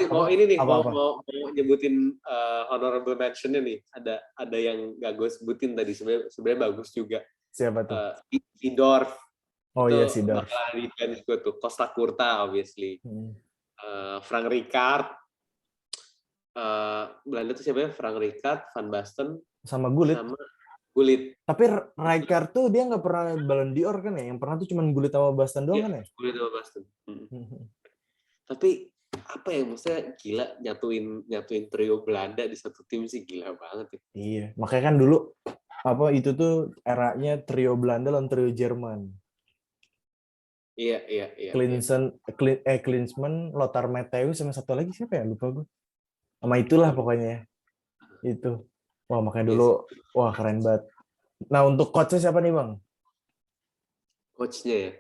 Mau nyebutin honorable mention-nya nih. Ada yang gak gue sebutin tadi, sebenarnya bagus juga. Siapa tuh? Seedorf. Iya, Seedorf. Bakalan di bench gue tuh. Costa Curta obviously. Frank Rijkaard. Belanda tuh siapa ya? Frank Rijkaard, Van Basten, sama Gullit. Tapi Rijkaard tuh dia nggak pernah Ballon d'Or kan ya? Yang pernah tuh cuma Gullit sama Basten doang kan ya? Gullit sama Basten. Tapi apa ya, maksudnya gila nyatuin trio Belanda di satu tim sih gila banget ya. Iya, makanya kan dulu itu tuh eranya trio Belanda lawan trio Jerman. Iya. Klinsmann, Lothar Matthäus sama satu lagi siapa ya? Lupa gue. Sama itulah pokoknya. Itu. Wah, makanya dulu wah keren banget. Nah, untuk coach-nya siapa nih, Bang? Coach-nya ya?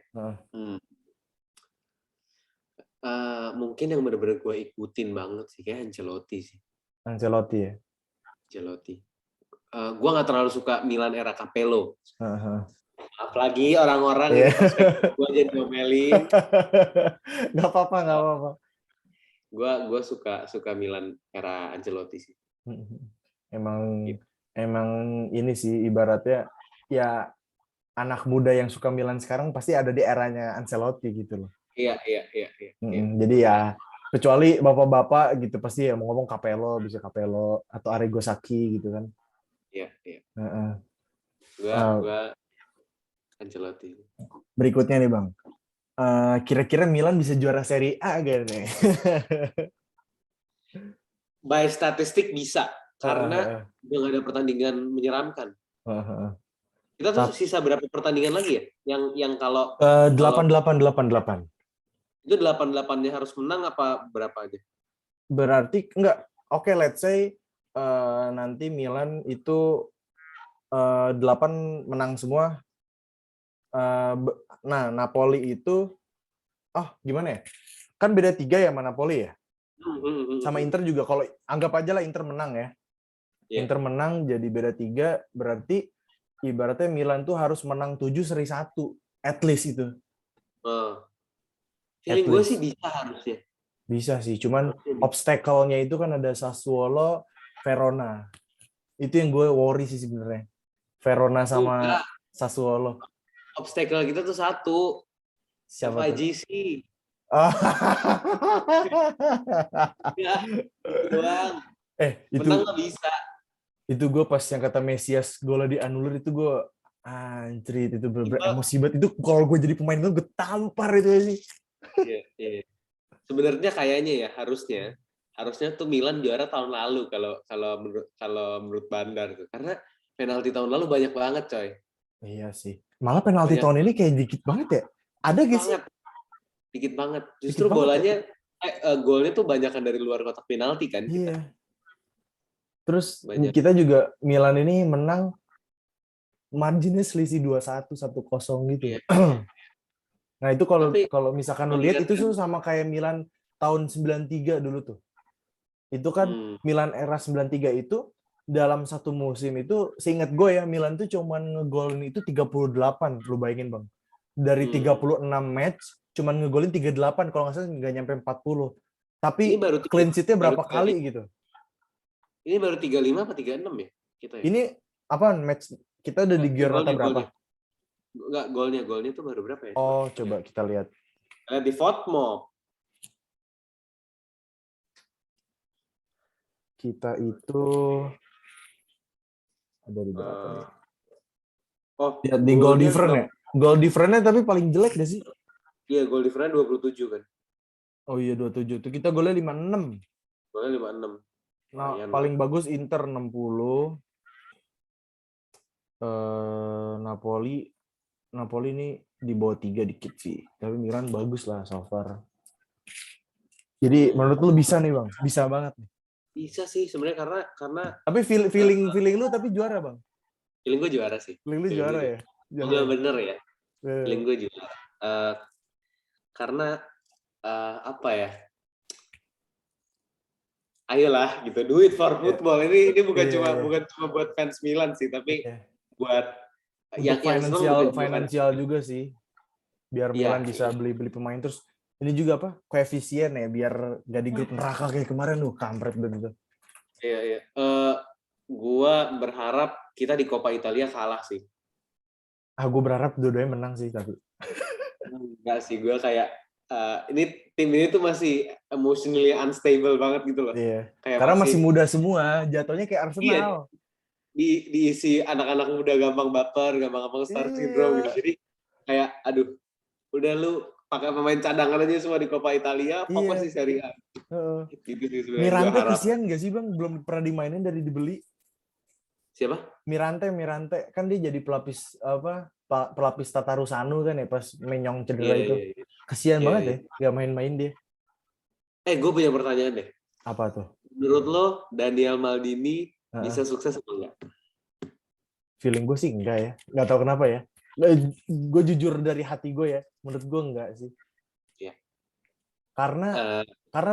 Mungkin yang benar-benar gue ikutin banget sih kayak Ancelotti sih. Ancelotti ya? Ancelotti. Gue nggak terlalu suka Milan era Capello. Apalagi orang-orang gue jadi ngomelin. Nggak apa-apa. Gue suka Milan era Ancelotti sih. Emang ini sih ibaratnya ya anak muda yang suka Milan sekarang pasti ada di eranya Ancelotti gitu loh. Iya. Jadi ya kecuali bapak-bapak gitu pasti ya mau ngomong bisa Capello atau Arrigo Sacchi gitu kan. Iya. Gue Ancelotti. Berikutnya nih Bang. kira-kira Milan bisa juara Serie A gak nih? By statistik bisa, karena udah nggak ada pertandingan menyeramkan. Kita tuh sisa berapa pertandingan lagi ya? Yang kalau 8-8. Itu 8-8-nya harus menang apa berapa aja? Berarti enggak. Oke, let's say nanti Milan itu 8 menang semua. Nah, Napoli itu gimana ya? Kan beda 3 ya sama Napoli ya? Sama Inter juga, kalau anggap aja lah Inter menang ya. Yeah. Inter menang jadi beda 3, berarti ibaratnya Milan tuh harus menang 7 seri 1. At least itu. Feeling gue sih bisa harusnya. Bisa sih, cuman obstacle-nya itu kan ada Sassuolo, Verona. Itu yang gue worry sih sebenarnya. Verona sama Sassuolo. Obstacle kita tuh satu. Siapa FIGC. Ya, itu doang. Itu menang nggak bisa. Itu gue pas yang kata Mesias golnya dianulir itu gue anjrit, itu bener-bener emosi banget. Itu kalau gue jadi pemain itu gue tampar itu sih. Iya. Sebenarnya kayaknya ya harusnya tuh Milan juara tahun lalu kalau menurut Bandar tuh, karena penalti tahun lalu banyak banget coy. Iya sih, malah penalti tahun ini kayak dikit banget ya. Ada gak sih? Dikit banget. Justru bolanya golnya tuh banyakan dari luar kotak penalti kan. Iya. Terus kita juga Milan ini menang marginnya selisih 2-1, 1-0 gitu. Iya. Nah, itu kalau misalkan lu lihat itu tuh sama kayak Milan tahun 93 dulu tuh. Itu kan Milan era 93 itu dalam satu musim itu, seingat gue ya, Milan tuh cuman ngegolin itu 38, lu bayangin Bang. Dari 36 match cuman ngegolin 38, kalau nggak salah nggak nyampe 40. Tapi clean sheet-nya berapa kali gitu. Ini baru 35 apa 36 ya? Kita ya? Ini apa match kita udah di Giornata berapa? Enggak, golnya tuh baru berapa ya? Oh, coba kita lihat. Di Fotmo. Kita itu ada di berapa nih? Ya, di goal different ya? Goal different-nya tapi paling jelek gak sih? Iya, goal different 27 kan. Oh iya, 27. Itu kita golnya 56. Golnya 56. Nah, paling bagus Inter 60. Napoli ini di bawah 3 dikit sih. Tapi Milan bagus lah so far. Jadi menurut lu bisa nih Bang? Bisa banget nih. Bisa sih sebenarnya karena tapi feeling lu tapi juara Bang. Feeling gue juara sih. Feeling lu juara ya? Iya bener ya. Feeling gue juara. Karena apa ya? Ayolah gitu, do it for football. Ini bukan cuma buat fans Milan sih, tapi buat yang financial juga sih. Biar Milan bisa beli pemain, terus ini juga apa? Koefisien ya, biar gak di grup neraka kayak kemarin lu, kampret begitu. Iya. Gua berharap kita di Coppa Italia kalah sih. Gue berharap dua-duanya menang sih tapi. Enggak sih, gue kayak tim ini tuh masih emotionally unstable banget gitu loh. Iya. Kayak karena masih muda semua, jatuhnya kayak Arsenal. Iya, diisi anak-anak muda gampang baper, gampang star syndrome gitu. Jadi kayak aduh, udah lu pakai pemain cadangan aja semua di Coppa Italia, fokus di Serie A. Gitu sih sebenarnya. Mirante kesian gak sih Bang, belum pernah dimainin dari dibeli. Siapa? Mirante kan dia jadi pelapis Tatarusanu kan ya pas Menyong cedera itu. Iya. Kesian banget ya, gak main-main dia. Gue punya pertanyaan deh. Apa tuh? Menurut lo Daniel Maldini bisa sukses atau enggak? Feeling gue sih enggak ya. Nggak tahu kenapa ya. Gue jujur dari hati gue ya. Menurut gue enggak sih. Iya. Karena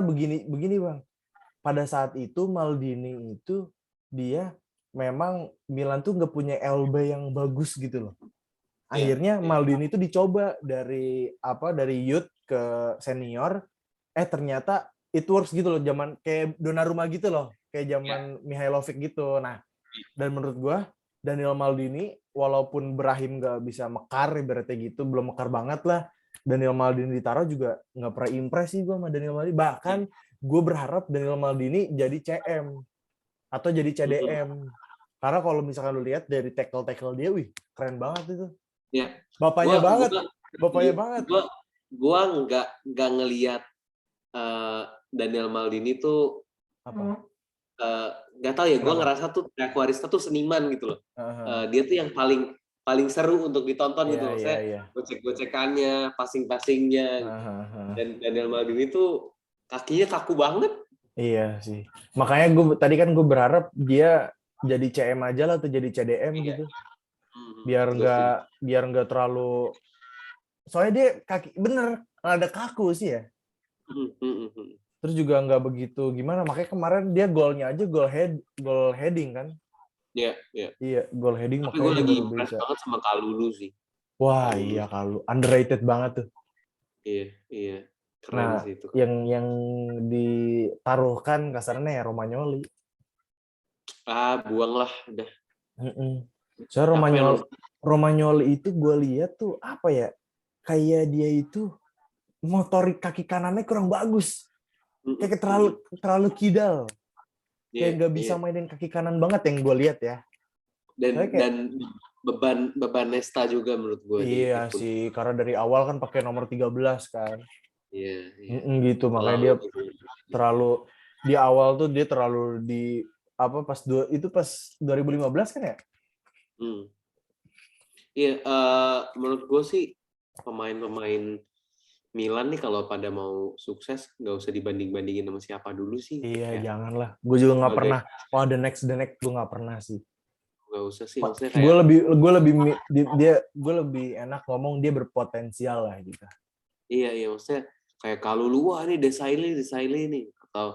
begini Bang. Pada saat itu Maldini itu dia memang Milan tuh nggak punya LB yang bagus gitu loh. Akhirnya Maldini itu dicoba dari youth ke senior, ternyata it works gitu loh, zaman kayak Donnarumma gitu loh, kayak zaman Mihailovic gitu. Nah, dan menurut gua Daniel Maldini walaupun Brahim nggak bisa mekar ibaratnya gitu, belum mekar banget lah. Daniel Maldini ditaruh juga nggak pernah impress sih gua sama Daniel Maldini. Bahkan gue berharap Daniel Maldini jadi CM atau jadi CDM. Karena kalau misalkan lu lihat dari tackle dia, wih keren banget itu. Ya. Bapaknya banget. gue nggak ngelihat Daniel Maldini tuh Apa? Nggak tahu ya, gue Kenapa? ngerasa tuh Aquarista tuh seniman gitu loh. Heeh. Dia tuh yang paling seru untuk ditonton gitu. Iya, iya, Maksudnya iya. gocek-gocekannya, passing-passingnya. Heeh. Dan Daniel Maldini tuh kakinya kaku banget. Iya sih. Makanya gue tadi kan gue berharap dia jadi CM aja lah atau jadi CDM Iya. gitu. Gue setuju. Biar nggak terlalu, soalnya dia kaki bener ada kaku sih ya. Terus juga nggak begitu gimana, makanya kemarin dia golnya aja gol heading kan. Iya, iya. Iya, gol heading Tapi gue makanya dia lagi baru impress bisa. banget sama Kalulu sih. Wah, Kalulu. iya kalau underrated banget tuh. Iya, iya. Keren Nah, sih itu. yang ditaruhkan kasarnya ya Romagnoli. Buang lah udah. Soalnya Romagnoli itu gue lihat tuh apa ya? Kayak dia itu motorik kaki kanannya kurang bagus. Kayak terlalu kidal. Kayak nggak bisa mainin kaki kanan banget yang gue lihat ya. Dan beban Nesta juga menurut gue di Iya Liverpool. sih, karena dari awal kan pakai nomor 13 kan. Iya. Gitu, makanya dia terlalu di awal tuh dia terlalu di apa pas 2015 kan ya? Iya, menurut gue sih pemain-pemain Milan nih kalau pada mau sukses nggak usah dibanding-bandingin sama siapa dulu sih. Iya, janganlah. Gue juga nggak pernah. Wah, the next gue nggak pernah sih. Nggak usah sih, maksudnya kayak Gue lebih enak ngomong dia berpotensial lah gitu. Iya, maksudnya kayak Kalulu, wah ini Desailly nih, atau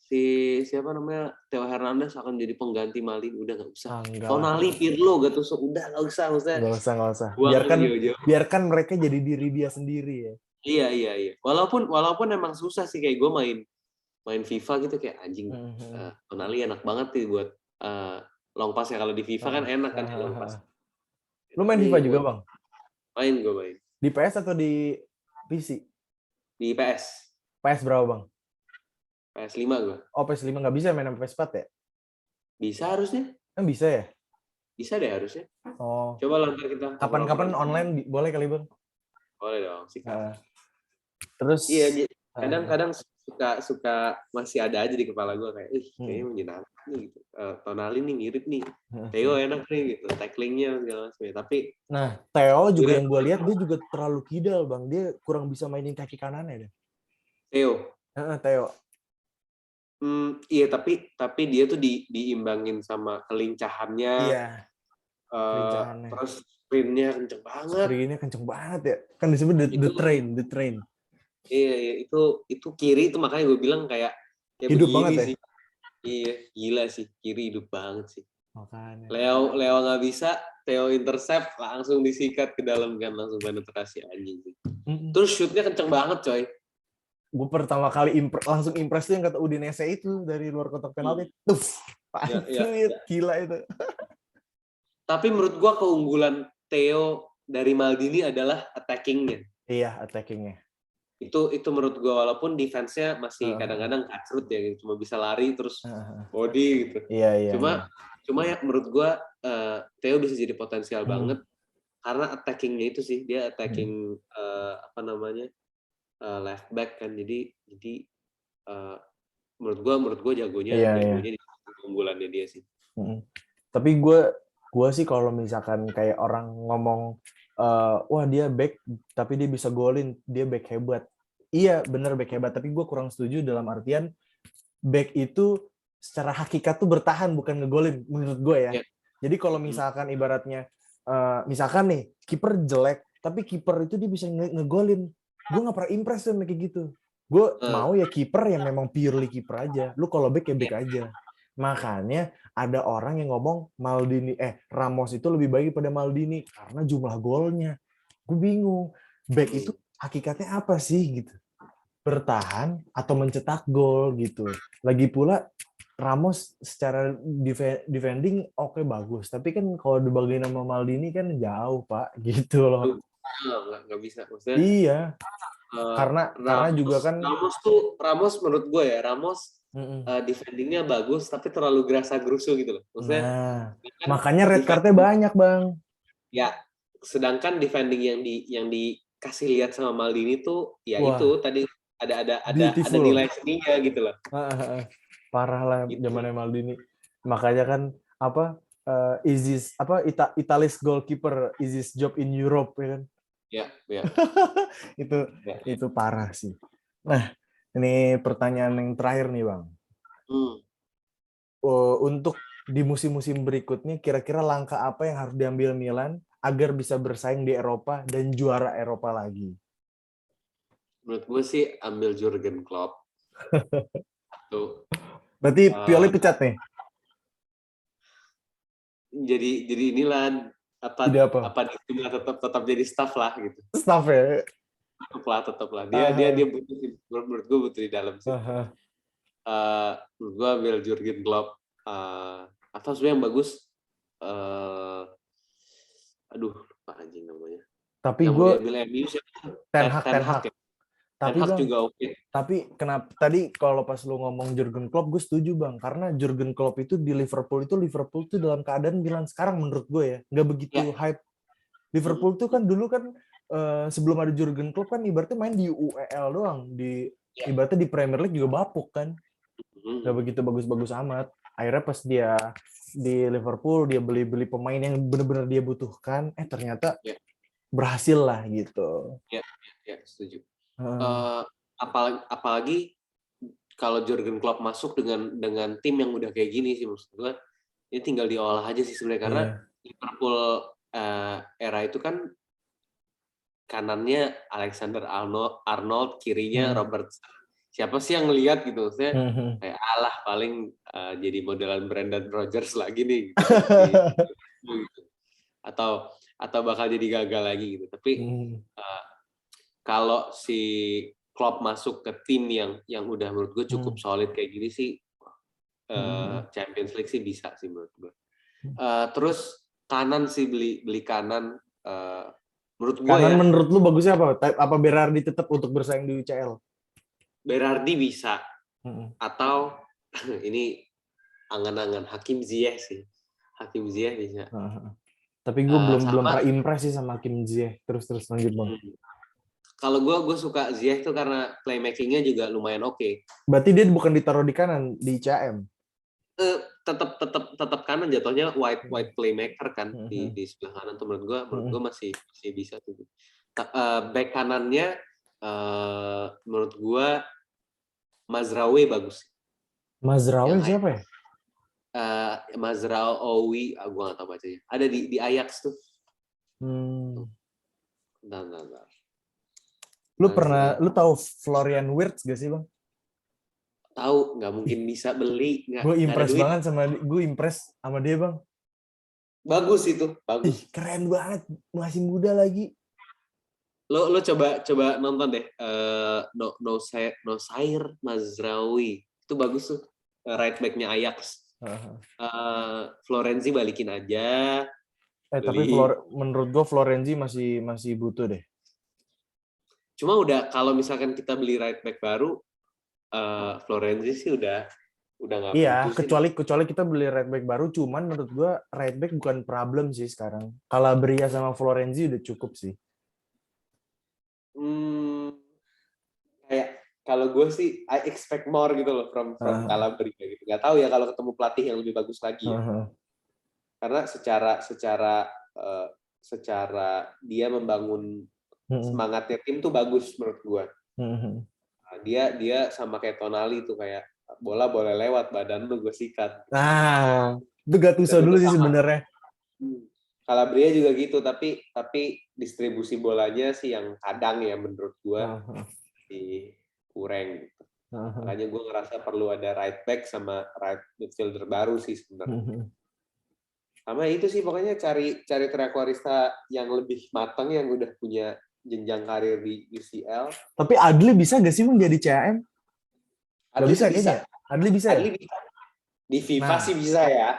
si siapa namanya Theo Hernandez akan jadi pengganti Maldini, udah nggak usah. Tonali, Pirlo, Gattuso, udah nggak usah, maksudnya. Nggak usah. Jauh-jauh. Biarkan mereka jadi diri dia sendiri ya. Iya. Walaupun emang susah sih, kayak gue main FIFA gitu kayak anjing. Tonali enak banget sih buat long pass ya, kalau di FIFA kan enak kan long pass. Lu main FIFA juga, Bang? Gue main. Di PS atau di PC? Di PS. PS berapa, Bang? PS5 gue. Oh, PS5 nggak bisa main sama PS4 ya? Bisa harusnya. Bisa ya? Bisa deh harusnya. Oh. Coba lah ntar kita. Kapan-kapan online boleh kali, Bang? Boleh dong, sikat. Terus iya, kadang-kadang suka masih ada aja di kepala gue kayak, kayaknya menyenangkan nih gitu. Tonali nih mirip nih. Theo enak nih gitu, tacklingnya segala macam. Tapi Theo juga yang gue lihat dia juga terlalu kidal, Bang. Dia kurang bisa mainin kaki kanannya deh. Theo. Iya, tapi dia tuh diimbangin sama kelincahannya. Iya. Kelincahannya. Terus sprintnya kenceng banget. Ya. Kan disebut the train. Iya, itu kiri itu makanya gue bilang kayak hidup banget ya. Sih. Iya, gila sih, kiri hidup banget sih. Makanya. Leo nggak bisa, Theo intercept langsung disikat ke dalam kan, langsung penetrasi anjing sih. Terus shootnya kenceng banget coy. Gue pertama kali langsung impress tuh yang kata Udinese itu dari luar kotak penalti. Gila itu. Tapi menurut gue keunggulan Theo dari Maldini adalah attackingnya. Iya, attackingnya. Itu menurut gue, walaupun defense-nya masih kadang-kadang kacrut ya, gitu. Cuma bisa lari terus body gitu. Iya. Cuma ya menurut gue Theo bisa jadi potensial banget karena attackingnya itu sih, dia attacking left back kan, jadi menurut gue jagonya di keunggulannya dia sih. Tapi gue sih kalau misalkan kayak orang ngomong wah dia back tapi dia bisa golin, dia back hebat. Iya bener back hebat, tapi gue kurang setuju dalam artian back itu secara hakikat tuh bertahan bukan ngegolin menurut gue ya. Jadi kalau misalkan ibaratnya misalkan nih kiper jelek tapi kiper itu dia bisa ngegolin, gue nggak pernah impress sama kayak gitu. Gue mau ya kiper yang memang purely kiper aja. Lu kalau back ya back aja. Makanya ada orang yang ngomong Ramos itu lebih baik daripada Maldini karena jumlah golnya. Gue bingung. Back itu hakikatnya apa sih gitu? Bertahan atau mencetak gol gitu. Lagi pula Ramos secara defending oke bagus, tapi kan kalau dibagi nama Maldini kan jauh Pak gitu loh. Nggak bisa maksudnya. Iya. Karena juga kan Ramos menurut gue ya, defendingnya bagus tapi terlalu gerasa-gerusu gitu loh. Maksudnya, makanya red card-nya banyak, Bang. Ya, sedangkan defending yang di kasih lihat sama Maldini tuh ya Wah, itu tadi ada beautiful. nilai seninya gitu loh. Parah lah Gitu. zamannya Maldini. Makanya kan apa is this apa Italy's goalkeeper is this job in Europe ya kan. Ya. itu parah sih. Nah, ini pertanyaan yang terakhir nih, Bang. Untuk di musim-musim berikutnya kira-kira langkah apa yang harus diambil Milan agar bisa bersaing di Eropa dan juara Eropa lagi? Menurut gue sih ambil Jurgen Klopp. Tuh. Berarti Pioli pecat nih? Jadi inilah Ide apa? tetap jadi staff lah gitu. Staff ya? Tetap lah. Dia butuh sih. Menurut gue butuh di dalam sih. Menurut gue ambil Jurgen Klopp. Atau sebenarnya yang bagus aduh lupa anjing namanya. Tapi yang gue diambil MU Ten Hag. ya. Tapi Ten Hag Bang, juga oke. tapi kenapa tadi kalau pas lu ngomong Jurgen Klopp gue setuju Bang, karena Jurgen Klopp itu di Liverpool tuh dalam keadaan Milan sekarang menurut gue ya nggak begitu hype. Liverpool tuh kan dulu kan sebelum ada Jurgen Klopp kan ibaratnya main di UEL doang, ibaratnya di Premier League juga bapuk kan, nggak begitu bagus-bagus amat. Akhirnya pas dia di Liverpool dia beli pemain yang benar-benar dia butuhkan, ternyata berhasil lah gitu. Ya setuju. Apalagi kalau Jurgen Klopp masuk dengan tim yang udah kayak gini sih maksud gue, ini tinggal diolah aja sih sebenarnya karena Liverpool era itu kan kanannya Alexander Arnold, kirinya Robertson. Siapa sih yang ngelihat gitu maksudnya kayak alah paling jadi modelan Brendan Rodgers lagi nih gitu. Atau bakal jadi gagal lagi gitu. Tapi kalau si Klopp masuk ke tim yang udah menurut gue cukup solid kayak gini sih, Champions League sih bisa sih menurut gue. Terus kanan sih beli kanan. Menurut gue kanan ya. Menurut lu bagusnya apa? Apa Berardi tetap untuk bersaing di UCL? Berardi bisa. Atau ini angan-angan Hakim Ziyech sih. Hakim Ziyech bisa. Tapi gue belum pernah impress sih sama Hakim Ziyech. Terus lanjut Bang. Kalau gue suka Ziyech tuh karena playmaking-nya juga lumayan oke. Berarti dia bukan ditaruh di kanan di CAM? Tetap kanan jatuhnya wide playmaker kan di sebelah kanan tuh menurut gue masih bisa tuh. Back kanannya menurut gue Mazraoui bagus. Mazraoui siapa ya? Mazraoui, gue nggak tahu bacanya. Ada di Ajax tuh. Bentar. Lu tahu Florian Wirtz gak sih Bang? Tahu, nggak mungkin bisa beli. Gue impress sama dia Bang. Bagus itu, bagus. Keren banget, masih muda lagi. Lo coba nonton deh, Nosair Mazraoui itu bagus tuh, right back-nya Ajax. Florenzi balikin aja. Tapi menurut gue Florenzi masih butuh deh. Cuma udah kalau misalkan kita beli right back baru, Florenzi sih udah nggak butuh. Iya, kecuali kita beli right back baru. Cuman menurut gue right back bukan problem sih sekarang. Calabria sama Florenzi udah cukup sih. Kayak kalau gue sih I expect more gitu loh from Calabria gitu. Nggak tahu ya kalau ketemu pelatih yang lebih bagus lagi ya. Karena secara dia membangun semangatnya tim tuh bagus menurut gue. Dia sama kayak Tonali tuh kayak bola boleh lewat badan lu gue sikat. Itu Gattuso dulu sih sebenarnya. Calabria juga gitu, tapi distribusi bolanya sih yang kadang ya menurut gue kurang gitu. Makanya gue ngerasa perlu ada right back sama right midfielder baru sih sebenarnya. Sama itu sih pokoknya cari triakuarista yang lebih matang yang udah punya jenjang karir di UCL. Tapi Adli bisa gak sih menjadi CAM? Adli bisa kayaknya. Adli bisa ya? Di FIFA sih bisa ya.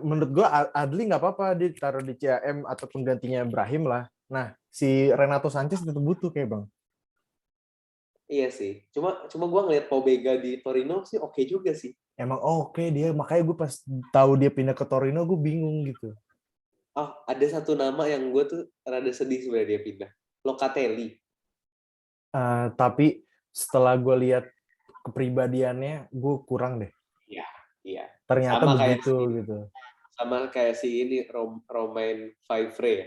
Menurut gue Adli nggak apa-apa ditaruh di CAM atau penggantinya Brahim lah. Nah, si Renato Sanchez tetap butuh kayak Bang. Iya sih. Cuma gue ngeliat Pobega di Torino sih oke juga sih. Emang oke dia, makanya gue pas tahu dia pindah ke Torino gue bingung gitu. Oh, ada satu nama yang gue tuh rada sedih sebenarnya dia pindah. Locatelli. Tapi setelah gue lihat kepribadiannya, gue kurang deh. Iya, iya. Ternyata Sama kayak begitu si, gitu. ini Romain Faivre ya.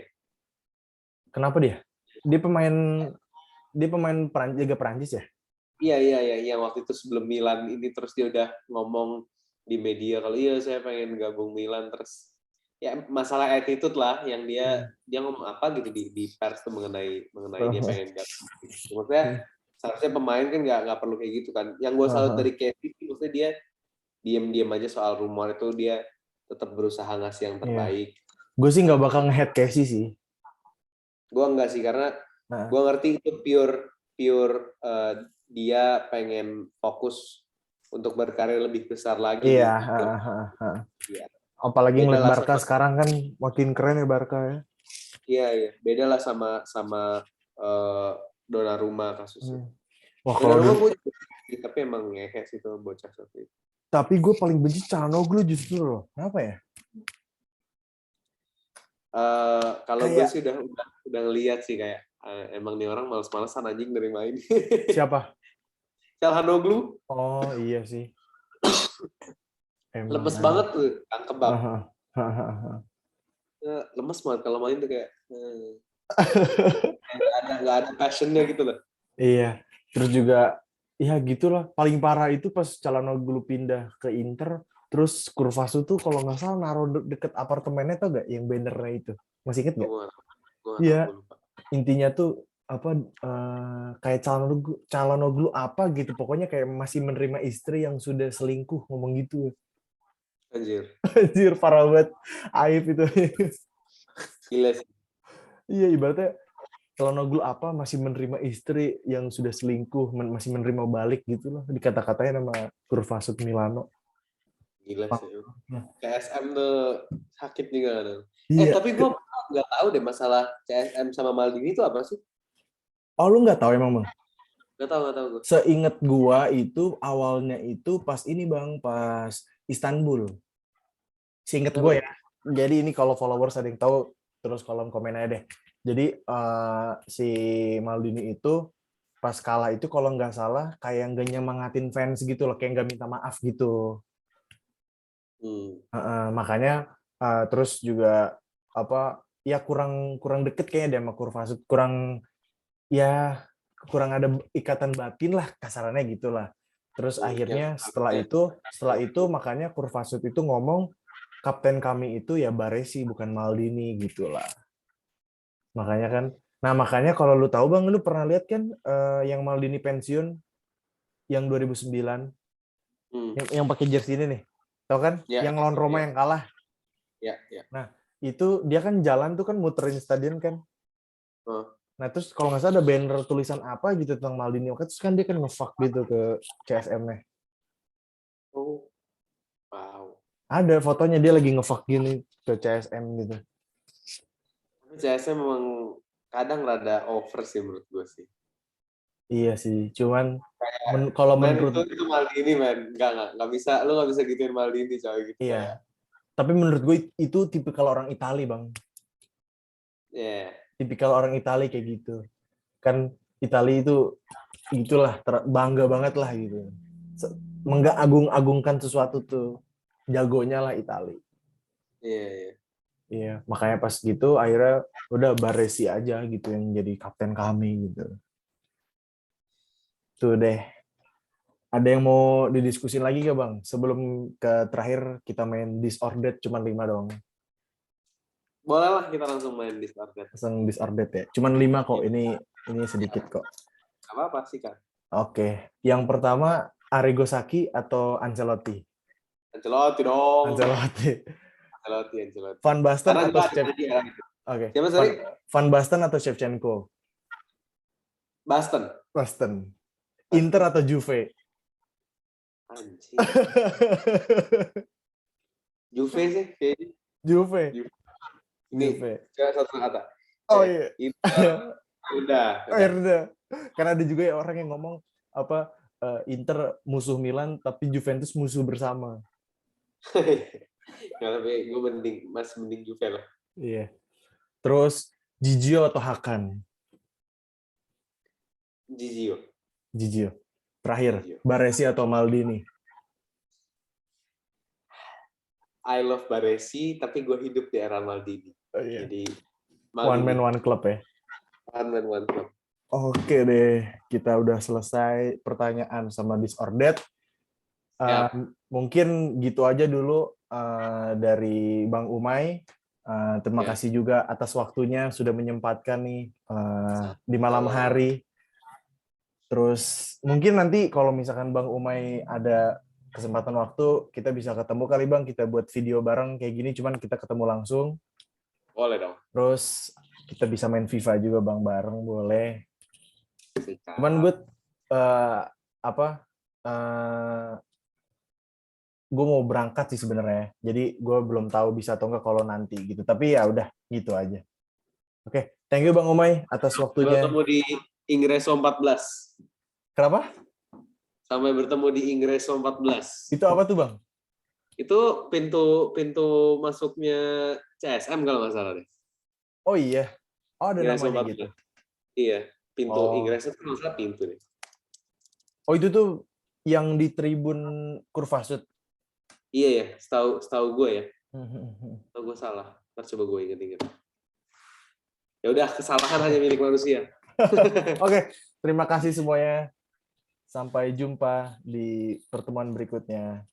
Kenapa dia? Dia pemain Liga Perancis ya? Iya. Waktu itu sebelum Milan ini terus dia udah ngomong di media kalau iya saya pengen gabung Milan, terus ya masalah attitude lah yang dia ngomong apa gitu di pers tuh mengenai dia pengen gabung. Maksudnya seharusnya pemain kan nggak perlu kayak gitu kan. Yang gue salut dari Kevin, maksudnya dia diam aja soal rumor itu, dia tetap berusaha ngasih yang terbaik. Gue sih nggak bakal nge-head Casey sih. Gue enggak sih, karena gue ngerti itu pure dia pengen fokus untuk berkarir lebih besar lagi Iya. di klub. Iya. Apalagi Beda ngeliat lah Barca sekarang kan makin keren ya Barca ya. Iya. Beda lah sama Donnarumma kasusnya. Wah, Donnarumma gue juga, tapi emang ngehe sih tuh bocah seperti itu. Tapi gue paling benci Calhanoglu justru loh. Kenapa ya? Kalau gue sih udah ngeliat sih kayak emang nih orang males-malesan anjing dari main. Siapa? Calhanoglu. Oh iya sih. Lemes banget tuh, tangkep banget. Lemes banget kalau main tuh kayak nggak ada passionnya gitu loh. Iya. Terus juga ya gitulah. Paling parah itu pas Calhanoglu pindah ke Inter, terus Kurvasu tuh kalau nggak salah naruh deket apartemennya tau gak yang bannernya itu. Masih inget gak? Iya. Intinya tuh apa kayak Calhanoglu apa gitu. Pokoknya kayak masih menerima istri yang sudah selingkuh, ngomong gitu. Anjir. Anjir, parah banget. Aib itu. Gila sih. Iya, ibaratnya Calhanoglu apa masih menerima istri yang sudah selingkuh, masih menerima balik gitu loh. Dikata-katain sama Kurvasu Milano. Gila sih. CSM tuh sakit juga kan. Iya. Tapi gue nggak tahu deh masalah CSM sama Maldini itu apa sih? Oh, lu nggak tahu emang, Bang? Nggak tahu gue. Seingat gua itu awalnya itu pas ini, Bang, pas Istanbul. Seingat gue ya. Jadi ini kalau followers ada yang tahu, terus kolom komen aja deh. Jadi si Maldini itu pas kalah itu kalau nggak salah kayak nggak nyemangatin fans gitu loh, kayak nggak minta maaf gitu. Makanya terus juga apa ya kurang deket kayaknya deh sama Kurvasu, kurang ada ikatan batin lah kasarannya gitulah. Terus akhirnya setelah itu makanya Kurvasut itu ngomong kapten kami itu ya Baresi bukan Maldini gitulah. Makanya kan, nah makanya kalau lu tahu Bang, lu pernah lihat kan yang Maldini pensiun yang 2009 yang pakai jersey ini nih. Tahu kan? Yang lawan Roma yang kalah. Ya. Nah, itu dia kan jalan tuh kan muterin stadion kan. Nah, terus kalau nggak salah ada banner tulisan apa gitu tentang Maldini. Terus kan dia kan nge-fuck gitu ke CSM-nya. Oh, wow. Ada fotonya dia lagi nge-fuck gini ke CSM gitu. CSM memang kadang rada over sih menurut gue sih. Iya sih, cuman kalau menurut itu Maldini men, nggak bisa, lu nggak bisa gituin Maldini coy gitu. Iya. Tapi menurut gue itu tipikal orang Itali, Bang. Iya. Tipikal orang Itali kayak gitu. Kan Itali itu itulah bangga banget lah gitu. Mengagung-agungkan sesuatu tuh. Jagonya lah Itali. Iya. Iya, makanya pas gitu akhirnya udah Baresi aja gitu yang jadi kapten kami gitu. Tuh deh. Ada yang mau didiskusin lagi gak Bang? Sebelum ke terakhir kita main Disordered cuma 5 doang. Boleh lah kita langsung main Disordered. Langsung Disordered ya. Cuman 5 kok, ini sedikit kok. Apa sih kan? Oke. Yang pertama Arrigo Sacchi atau Ancelotti? Ancelotti dong. Ancelotti. Van Basten atau Shevchenko? Oke. Van Basten atau Shevchenko? Basten. Inter atau Juve? Anjing. Juve sih kayaknya. Juve. Satu kata. Oh iya. Udah. Karena ada juga ya orang yang ngomong apa Inter musuh Milan tapi Juventus musuh bersama. Tapi gue mending Juve lah. Iya. Terus Gigio atau Hakan? Gigio. Gigio. Terakhir, Gigio. Baresi atau Maldini? I love Baresi, tapi gue hidup di era Maldini. Oh, iya. Jadi One man, one club ya? One man, one club. Oke deh, kita udah selesai pertanyaan sama This or That. Mungkin gitu aja dulu dari Bang Umay. Terima kasih juga atas waktunya sudah menyempatkan nih di malam hari. Terus mungkin nanti kalau misalkan Bang Umay ada kesempatan waktu, kita bisa ketemu kali Bang, kita buat video bareng kayak gini, cuman kita ketemu langsung. Boleh dong. Terus kita bisa main FIFA juga Bang bareng, boleh. Cuman gue gue mau berangkat sih sebenarnya, jadi gue belum tahu bisa atau enggak kalau nanti gitu. Tapi ya udah gitu aja. Oke, thank you Bang Umay atas waktunya. Bertemu di Ingreso 14. Kenapa? Sampai bertemu di Ingreso 14. Itu apa tuh Bang? Itu pintu masuknya CSM kalau nggak salah deh. Oh iya. Oh ada Ingreso namanya 14. gitu. Iya, pintu Ingreso itu nggak salah pintu deh. Oh itu tuh yang di tribun Kurvasut. Iya ya, setahu gue ya. Setahu gue salah. Ntar coba gue inget-inget. Ya udah, kesalahan hanya milik manusia. Oke, terima kasih semuanya. Sampai jumpa di pertemuan berikutnya.